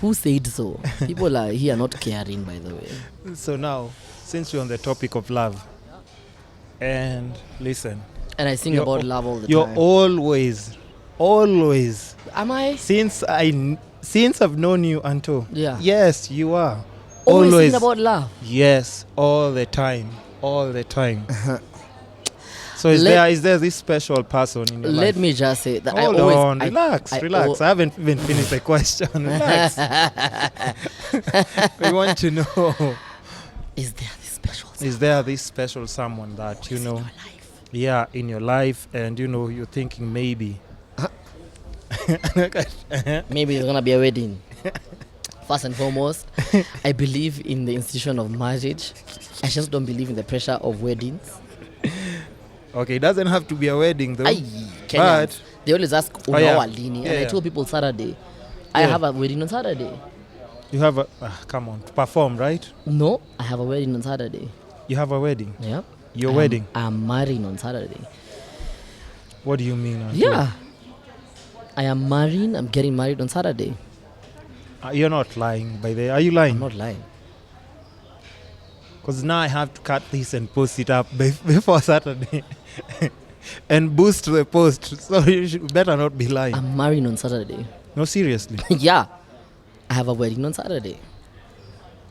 Who said so? People are here not caring, by the way. So now, since we're on the topic of love, and listen. And I sing about love all the time. You're always. Am I? Since I've known you, Anto. Yeah. Yes, you are. Always singing about love. Yes, all the time. So is there this special person in your life? Let me just say that relax. I haven't even finished the question. Relax. We want to know. Is there this special someone? Is there this special someone that you know? Yeah, in your life, and you're thinking maybe. Maybe it's gonna be a wedding. First and foremost, I believe in the institution of marriage. I just don't believe in the pressure of weddings. Okay, it doesn't have to be a wedding though. But they always ask lini, and I told people Saturday. I have a wedding on Saturday. You have a come on, to perform, right? No, I have a wedding on Saturday. You have a wedding? Yeah. Your wedding? I'm marrying on Saturday. What do you mean? Anto? Yeah. I am marrying. I'm getting married on Saturday. You're not lying, by the way. Are you lying? I'm not lying. Because now I have to cut this and post it up before Saturday. And boost the post. So you better not be lying. I'm marrying on Saturday. No, seriously? Yeah. I have a wedding on Saturday.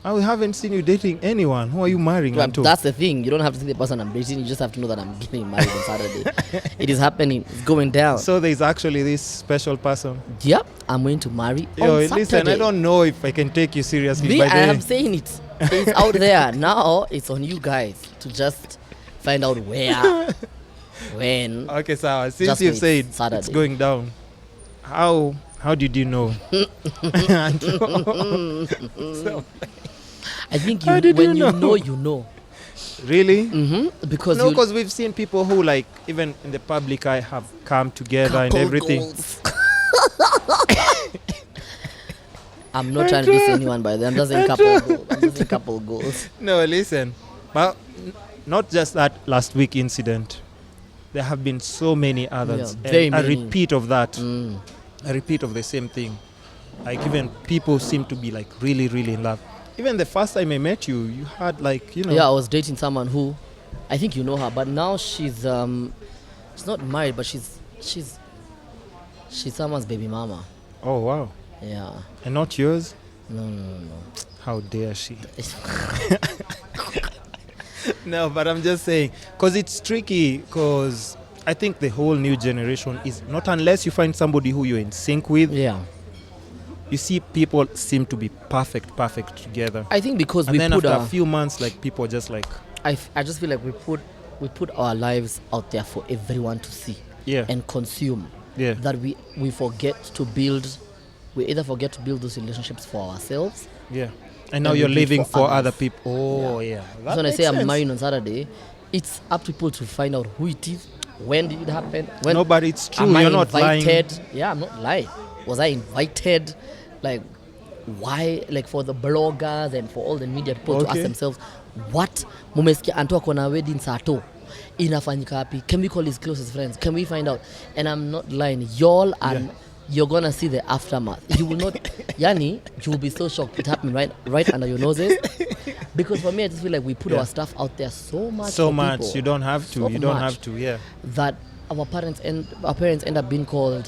I haven't seen you dating anyone. Who are you marrying? Well, that's the thing. You don't have to see the person I'm dating. You just have to know that I'm getting married on Saturday. It is happening. It's going down. So there's actually this special person. Yeah. I'm going to marry on Saturday. Listen, I don't know if I can take you seriously. I am saying it. It's out there. Now it's on you guys to just find out where, when. Okay, so since you said Saturday. It's going down, how did you know? I think when you know, you know. Really? Mm-hmm. Because we've seen people who, like, even in the public eye, have come together and everything. Goals. I'm not trying to diss anyone by them. I'm just saying couple goals. No, listen. But not just that last week incident. There have been so many others. Yeah, a repeat of that. A repeat of the same thing. Like, even people seem to be, like, really, really in love. Even the first time I met you, you had, like, Yeah, I was dating someone who, I think you know her, but now she's not married, but she's someone's baby mama. Oh, wow. Yeah. And not yours? No. How dare she? No, but I'm just saying, because it's tricky, because I think the whole new generation is not, unless you find somebody who you're in sync with. Yeah. You see, people seem to be perfect together. I think because and then after a few months, like, people just like... I just feel like we put our lives out there for everyone to see and consume. Yeah. That we forget to build... We either forget to build those relationships for ourselves. Yeah. And now you're living for other people. Oh, yeah. So when I say I'm marrying on Saturday, it's up to people to find out who it is, when did it happen. No, but it's true. You're not lying. Yeah, I'm not lying. Was I invited? Like, why? Like, for the bloggers and for all the media people to ask themselves, what? Mumesikia Anto akona wedding sato. Inafanyika happy. Can we call his closest friends? Can we find out? And I'm not lying. Y'all and... You're gonna see the aftermath. You will not, you will be so shocked. It happened right under your noses. Because for me, I just feel like we put our stuff out there so much. People. You don't have to. You don't have to. Yeah. That our parents end up being called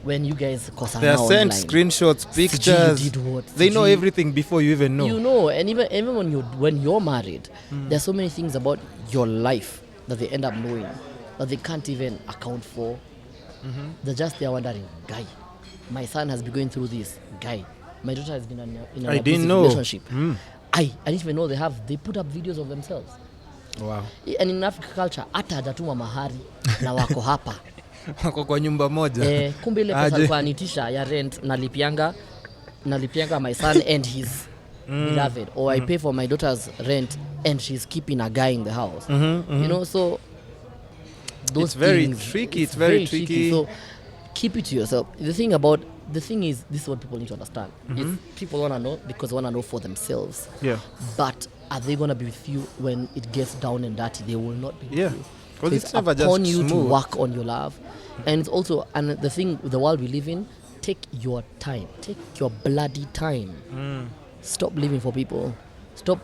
when you guys they're sent screenshots, pictures. You did what? They know everything before you even know. You know, and even when you're married, there's so many things about your life that they end up knowing that they can't even account for. They're just there wondering, guy, my son has been going through this. Guy, my daughter has been in an abusive relationship. I didn't even know they put up videos of themselves. Wow. And in African culture, hata hajatuma mahari na wako hapa. Wako kwa nyumba moja. Kumbe ile pesa alikuwa anitisha ya rent nalipianga my son and his beloved, or I pay for my daughter's rent and she's keeping a guy in the house. You know, so those it's very things, tricky. It's very tricky. So keep it to yourself. The thing is, this is what people need to understand. People want to know because they want to know for themselves. Yeah. But are they going to be with you when it gets down and dirty? They will not be with you. Because it's never just upon you smooth. To work on your love. And it's also, and the thing, the world we live in, take your time. Take your bloody time. Stop living for people. Stop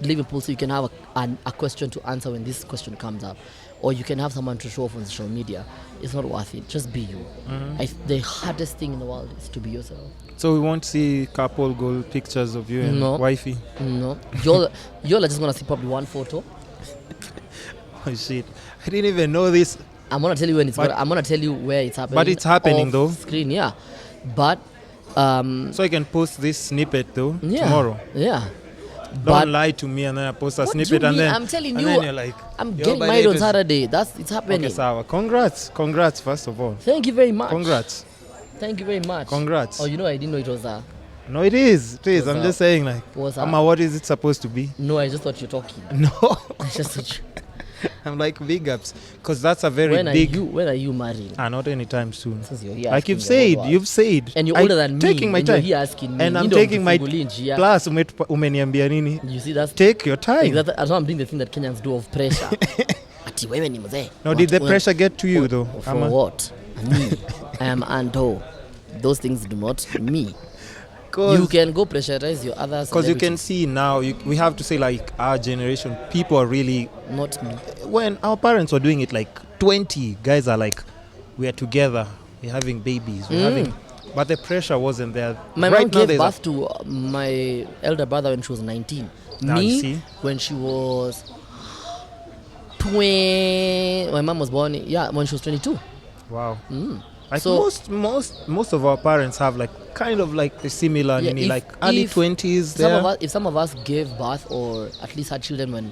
living for people so you can have a question to answer when this question comes up. Or you can have someone to show off on social media. It's not worth it. Just be you. The hardest thing in the world is to be yourself. So we won't see couple goal pictures of you and wifey? No. You're just going to see probably one photo. Oh shit. I didn't even know this. I'm going to tell you when I'm going to tell you where it's happening. But it's happening though. Screen, yeah. But so I can post this snippet though tomorrow. Yeah. Don't lie to me and then I post a snippet and then I'm telling you, then you're like, I'm getting married on Saturday. It's happening. Okay, Sawa. Congrats first of all. Thank you very much. Congrats. Thank you very much. Congrats. Oh, I didn't know it was No, it is. I'm just saying like, what is it supposed to be? No, I just thought you're talking. No. I just thought I'm like big ups because that's a very big. When are you married? Not anytime soon. Like you've said. And you're older than me. Taking my time. You're asking me. And I'm taking my plus. Umeniambia nini? You see that's. Take your time. That's why I'm doing the thing that Kenyans do of pressure. No, did the pressure get to you though? For what? Me. I am Anto. Those things do not me. You can go pressurize your others. Because you can see now, we have to say like our generation, people are really... Not me. When our parents were doing it like 20, guys are like, we are together, we're having babies, we're having... But the pressure wasn't there. My mom gave birth to my elder brother when she was 19. Now me, you see? When she was... My mom was born, when she was 22. Wow. Like so most of our parents have like kind of like a similar like early 20s. If some of us gave birth or at least had children when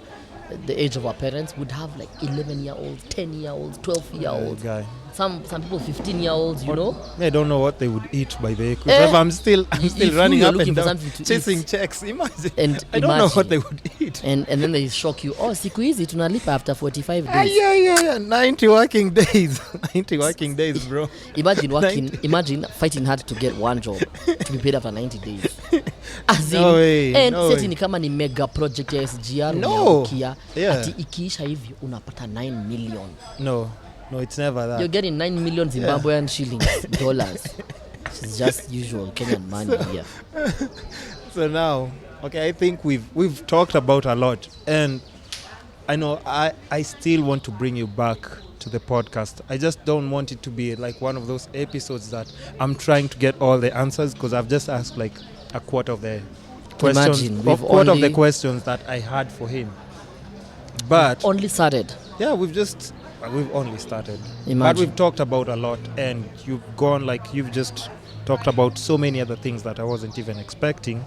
the age of our parents, would have like 11-year-olds, 10-year-olds, 12-year-olds. Guy. Some people 15-year-olds, you know. I don't know what they would eat by the way. Because I'm still running up and down chasing checks. Imagine. And I don't know what they would eat. And then they shock you. Oh, siku hizi tunalipa after 45 days. Yeah. 90 working days. 90 working days, bro. Imagine fighting hard to get one job to be paid after 90 days. No way. And seti ni kama ni mega project ya SGR unaokia. Ati ikiisha hivi unapata 9 million. No, it's never that. You're getting 9 million Zimbabwean shillings, dollars. It's just usual Kenyan money here. So now, okay, I think we've talked about a lot, and I know I still want to bring you back to the podcast. I just don't want it to be like one of those episodes that I'm trying to get all the answers because I've just asked like a quarter of the questions, of the questions that I had for him. But only started. Yeah, we've only started. Imagine. But we've talked about a lot, and you've just talked about so many other things that I wasn't even expecting.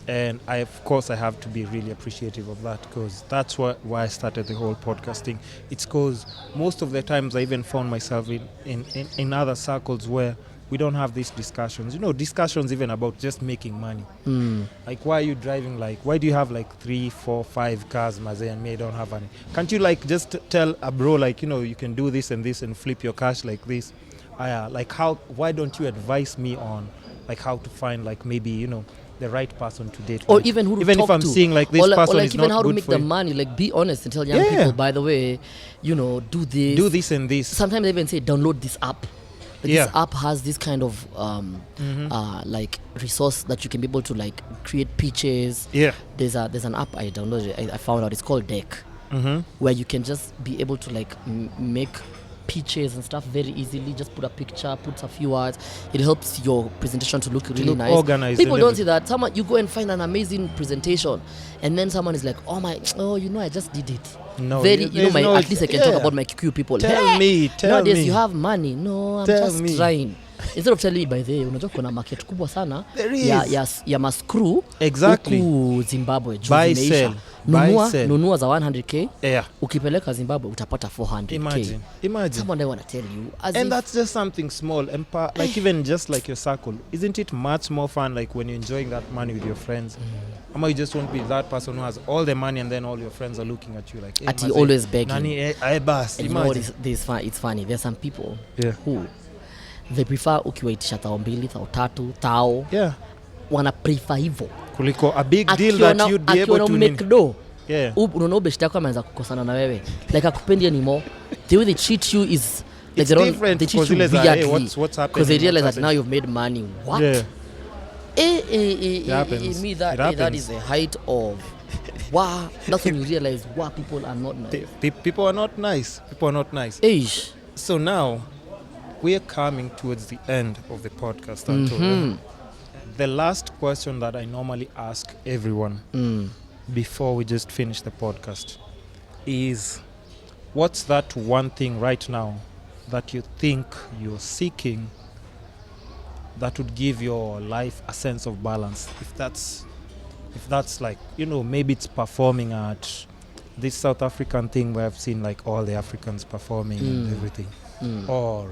And of course I have to be really appreciative of that because that's why I started the whole podcasting. It's because most of the times I even found myself in other circles where we don't have these discussions. Discussions even about just making money. Like, why are you driving why do you have 3, 4, 5 cars, Maze, and me, I don't have any? Can't you just tell a bro you can do this and this and flip your cash like this? Why don't you advise me on how to find maybe, the right person to date? Or even who to talk to. Even if I'm seeing this person is even not how to good make for the you. money, be honest and tell young people, by the way, do this. Do this and this. Sometimes I even say, download this app. This app has this kind of like resource that you can be able to like create pitches. Yeah. There's an app I downloaded. I found out it's called Deck, where you can just be able to like make pitches and stuff very easily. Just put a picture, put a few words. It helps your presentation to look really nice. Organized. People don't see that. Someone, you go and find an amazing presentation, and then someone is like, I just did it. No, very, at least I can talk about my QQ people. Tell me. Nowadays you have money. No, I'm just trying. Instead of telling me, by the way, unajua kuna market kubwa sana ya mascrew huku Zimbabwe. Buy sell. Nunua za 100k. Yeah. Ukipeleka Zimbabwe utapata 400k. Imagine. Someone want to tell you. And that's just something small. Like even just like your circle. Isn't it much more fun like when you're enjoying that money with your friends? Ama you just won't be that person who has all the money and then all your friends are looking at you like, hey, at you always begging. Nani, and you know what it's funny. There's some people who they prefer ukiwaitisha thao 2, thao 3, thao. Yeah. Wana prefer hivyo. Kuliko a big deal that you'd be able to make do. Yeah. Unaona ubeshta yako ameanza kukosana na wewe. Like akupendi anymore. The way they treat you is like they treat you weirdly. Hey, what's happening? Because they realize that now you've made money. What? Yeah. That is the height of wow. That's when you realize people are not nice. People are not nice. Eish. So now we are coming towards the end of the podcast, Anto. The last question that I normally ask everyone before we just finish the podcast is, what's that one thing right now that you think you're seeking that would give your life a sense of balance? If that's like, maybe it's performing at this South African thing where I've seen like all the Africans performing and everything, or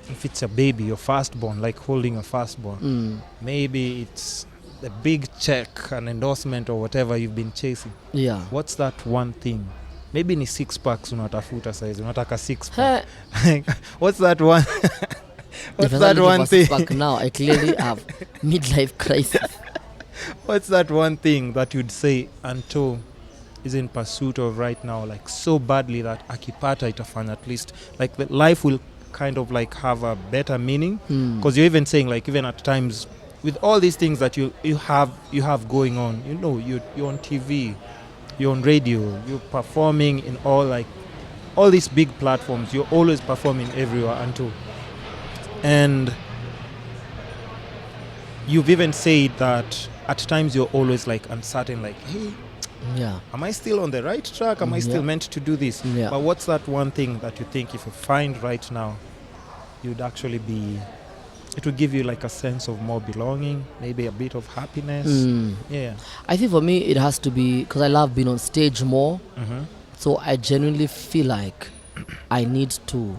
if it's a baby, your firstborn, like holding a firstborn, maybe it's a big check, an endorsement or whatever you've been chasing. Yeah. What's that one thing? Maybe ni 6 packs unatafuta size, unataka 6 pack. What's that one? What's that one thing? Now I clearly have midlife crisis. What's that one thing that you'd say Anto is in pursuit of right now, like so badly that akipata itafanya at least like the life will kind of like have a better meaning? Because you're even saying like even at times with all these things that you have going on, you're on TV, you're on radio, you're performing in all these big platforms, you're always performing everywhere, Anto. And you've even said that at times you're always like uncertain, like, hey, am I still on the right track? Am I still meant to do this? Yeah. But what's that one thing that you think if you find right now, you'd actually it would give you like a sense of more belonging, maybe a bit of happiness? Yeah. I think for me it has to be, because I love being on stage more. So I genuinely feel like I need to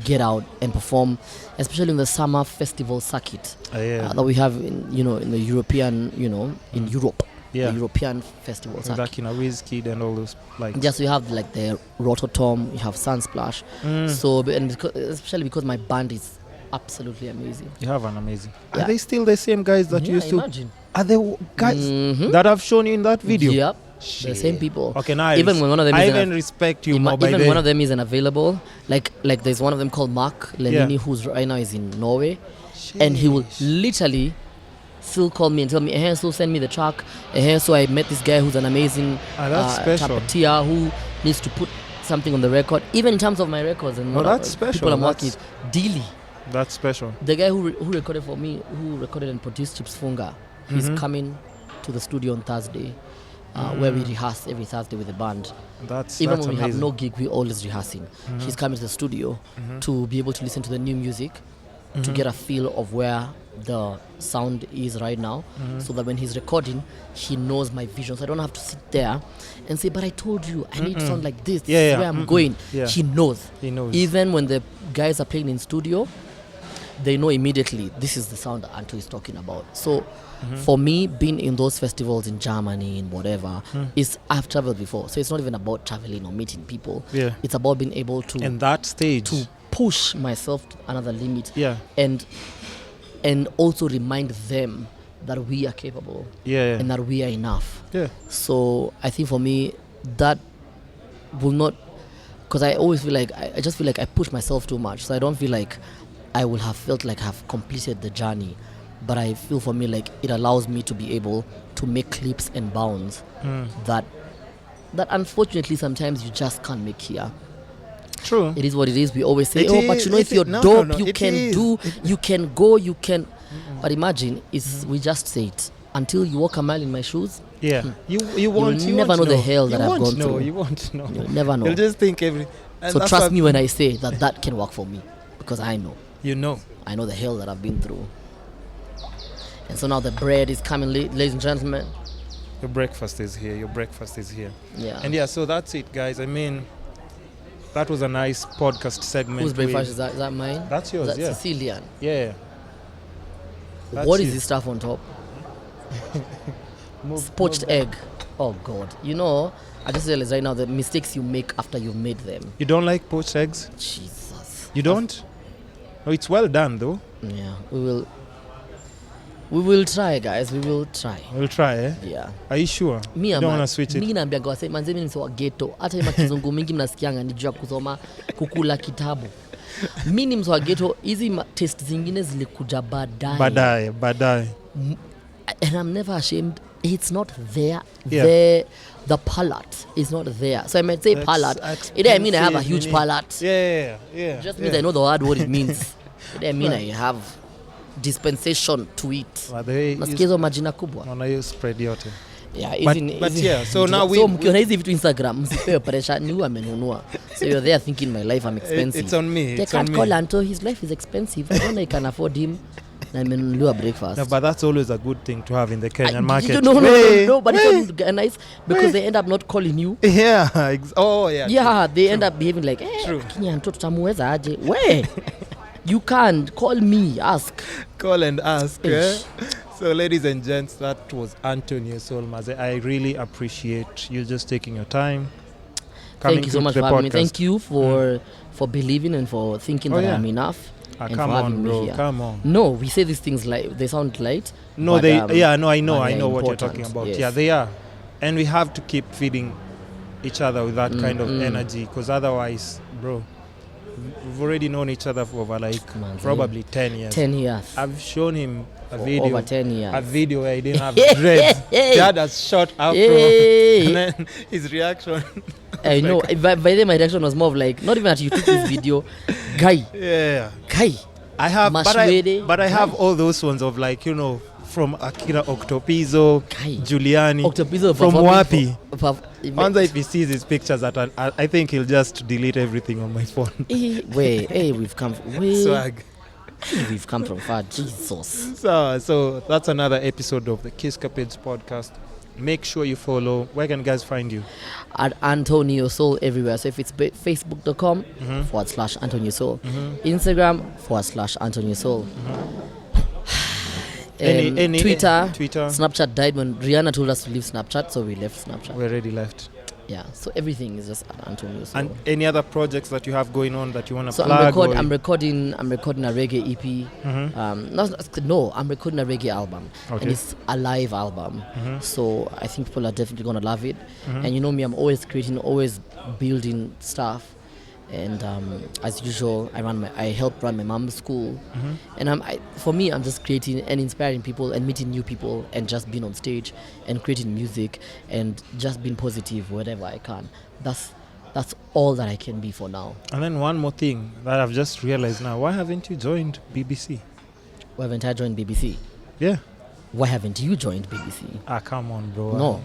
get out and perform, especially in the summer festival circuit that we have in the European, in Europe. The European festival circuit. Like in a Wizkid and all those like. Yes, you have like the Rototom, you have Sunsplash. So especially because my band is absolutely amazing. You have an amazing. Are they still the same guys that you used to? Imagine. Are they guys that have shown you in that video? Yep. The same people. Okay, now even when one of them I even respect you more by even one of them isn't available. Like there's one of them called Mark Lenini who's right now is in Norway. And he will literally still call me and tell me, so send me the track. So I met this guy who's an amazing tapatia who needs to put something on the record. Even in terms of my records and that's special. People I'm working with. Deely. That's special. The guy who recorded for me, who recorded and produced Chips Funga, he's coming to the studio on Thursday, where we rehearse every Thursday with the band. Even when we have no gig, we're always rehearsing. He's coming to the studio to be able to listen to the new music, to get a feel of where the sound is right now, so that when he's recording, he knows my vision. So I don't have to sit there and say, but I told you, I need to sound like this. This is where I'm going. Yeah. He knows. Even when the guys are playing in studio, they know immediately this is the sound that Anto is talking about. So for me, being in those festivals in Germany and whatever, I've traveled before. So it's not even about traveling or meeting people. Yeah. It's about being able to in that stage to push myself to another limit. Yeah. And also remind them that we are capable. And that we are enough. Yeah. So I think for me that will not, because I always feel like I just feel like I push myself too much. So I don't feel like I will have felt like I've completed the journey. But I feel for me like it allows me to be able to make leaps and bounds that unfortunately sometimes you just can't make here. True. It is what it is. We always say, but you know, if you're dope, you can do, you can go, you can. But imagine, we just say it. Until you walk a mile in my shoes, you never know the hell that I've gone through. You won't know. You'll never know. You'll just think so trust me when I say that can work for me, because I know. You know. I know the hell that I've been through. And so now the bread is coming, ladies and gentlemen. Your breakfast is here. Yeah. And so that's it, guys. I mean, that was a nice podcast segment. Whose breakfast is that? Is that mine? That's yours, That's Sicilian. Yeah. What is this stuff on top? Poached egg. Oh God. You know, I just realized right now the mistakes you make after you've made them. You don't like poached eggs? Jesus. You don't? No, it's well done though. Yeah, we will try, guys. We'll try, eh? Yeah. Are you sure? You don't want to switch it? Mimi naambia kwa sema manze mimi ni wa ghetto. Hata ima kizungu mingi mnasikianga ni juu ya kusoma kukula kitabu. Mimi ni mtu wa ghetto. Hizi test zingine zilikuja baadaye. And I'm never ashamed. It's not there. Yeah. The palate is not there. So I might say palate. It doesn't mean I have a huge palate. Yeah. Just means I know the word what it means. It doesn't mean I have dispensation to it. Nasikizo majina kubwa. Unayo spread yote. Yeah, but yeah, so now so mkiona hizi vitu Instagram msipewe pressure, ni huyu amenunua. So you're there thinking my life I'm expensive. It's on me. They can't call Anto, his life is expensive. I don't know I can afford him. Na amenunuliwa breakfast. No, but that's always a good thing to have in the Kenyan market. No, but it's not nice because they end up not calling you. Yeah. Yeah, they end up behaving like, Kenyan Anto tutamuweza aje? Where? You can't call me, ask. Call and ask. So ladies and gents, that was Anto Neosoul Maze. I really appreciate you just taking your time. Thank you so much for having me. Thank you for believing and for thinking that I'm enough. Come on, bro. Come on. No, we say these things like they sound light. No, but, I know what you're talking about. Yes. Yeah, they are. And we have to keep feeding each other with that kind of energy, because otherwise, bro, we've already known each other for over probably 10 years. 10 years. I've shown him a video. Over 10 years. A video where he didn't have dreads. Dad has shot afro. And then his reaction. I know. By then my reaction was more of like, not even that you took this video. Guy. Yeah. Guy. I have, but I have all those ones of like, you know, from Akira Octopizzo, Giuliani, Octopizzo from Wapi. Once if he sees his pictures, I think he'll just delete everything on my phone. We've come swag. We've come from far, Jesus. So that's another episode of the Kisscapades Podcast. Make sure you follow. Where can guys find you? At Anto Neosoul everywhere. So if it's facebook.com /Anto Neosoul, Instagram /Anto Neosoul. Twitter, Snapchat died when Rihanna told us to leave Snapchat, so we left Snapchat. We already left. Yeah, so everything is just at Anto Neosoul. And any other projects that you have going on that you want to plug? I'm recording a reggae EP. I'm recording a reggae album, and it's a live album. So I think people are definitely gonna love it. And you know me, I'm always creating, always building stuff. And as usual, I help run my mom's school. And for me, I'm just creating and inspiring people and meeting new people and just being on stage and creating music and just being positive wherever I can. That's all that I can be for now. And then one more thing that I've just realized now: why haven't you joined BBC? Why haven't I joined BBC? Yeah. Why haven't you joined BBC? Come on, bro. No.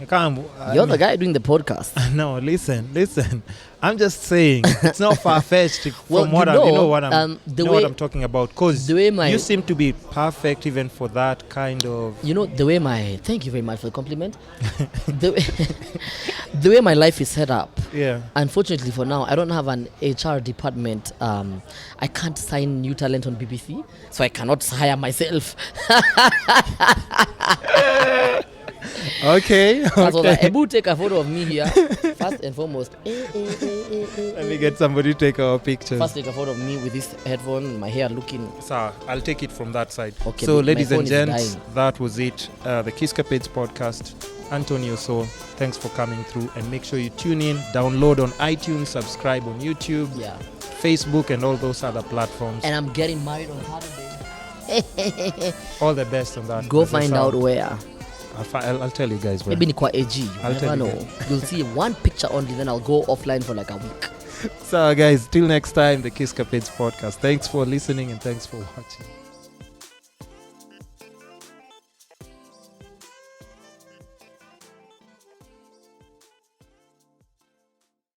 You're the guy doing the podcast. No, listen. I'm just saying, it's not far-fetched from what I'm talking about. Because you seem to be perfect even for that kind of... Thank you very much for the compliment. The way my life is set up, unfortunately for now, I don't have an HR department. I can't sign new talent on BBC, so I cannot hire myself. Okay. I was like, Ebu, take a photo of me here. First and foremost. Let me get somebody to take our pictures. First, take a photo of me with this headphone, my hair looking. Sir, I'll take it from that side. Okay, so, ladies and gents, that was it. The Kisscapades Podcast. Anto Neosoul, thanks for coming through. And make sure you tune in, download on iTunes, subscribe on YouTube, Facebook, and all those other platforms. And I'm getting married on Saturday. All the best on that. Go find out where. I'll tell you guys where. Maybe in AG. You I'll never know. You'll see one picture only, then I'll go offline for like a week. So guys, till next time, the Kisscapades Podcast. Thanks for listening and thanks for watching.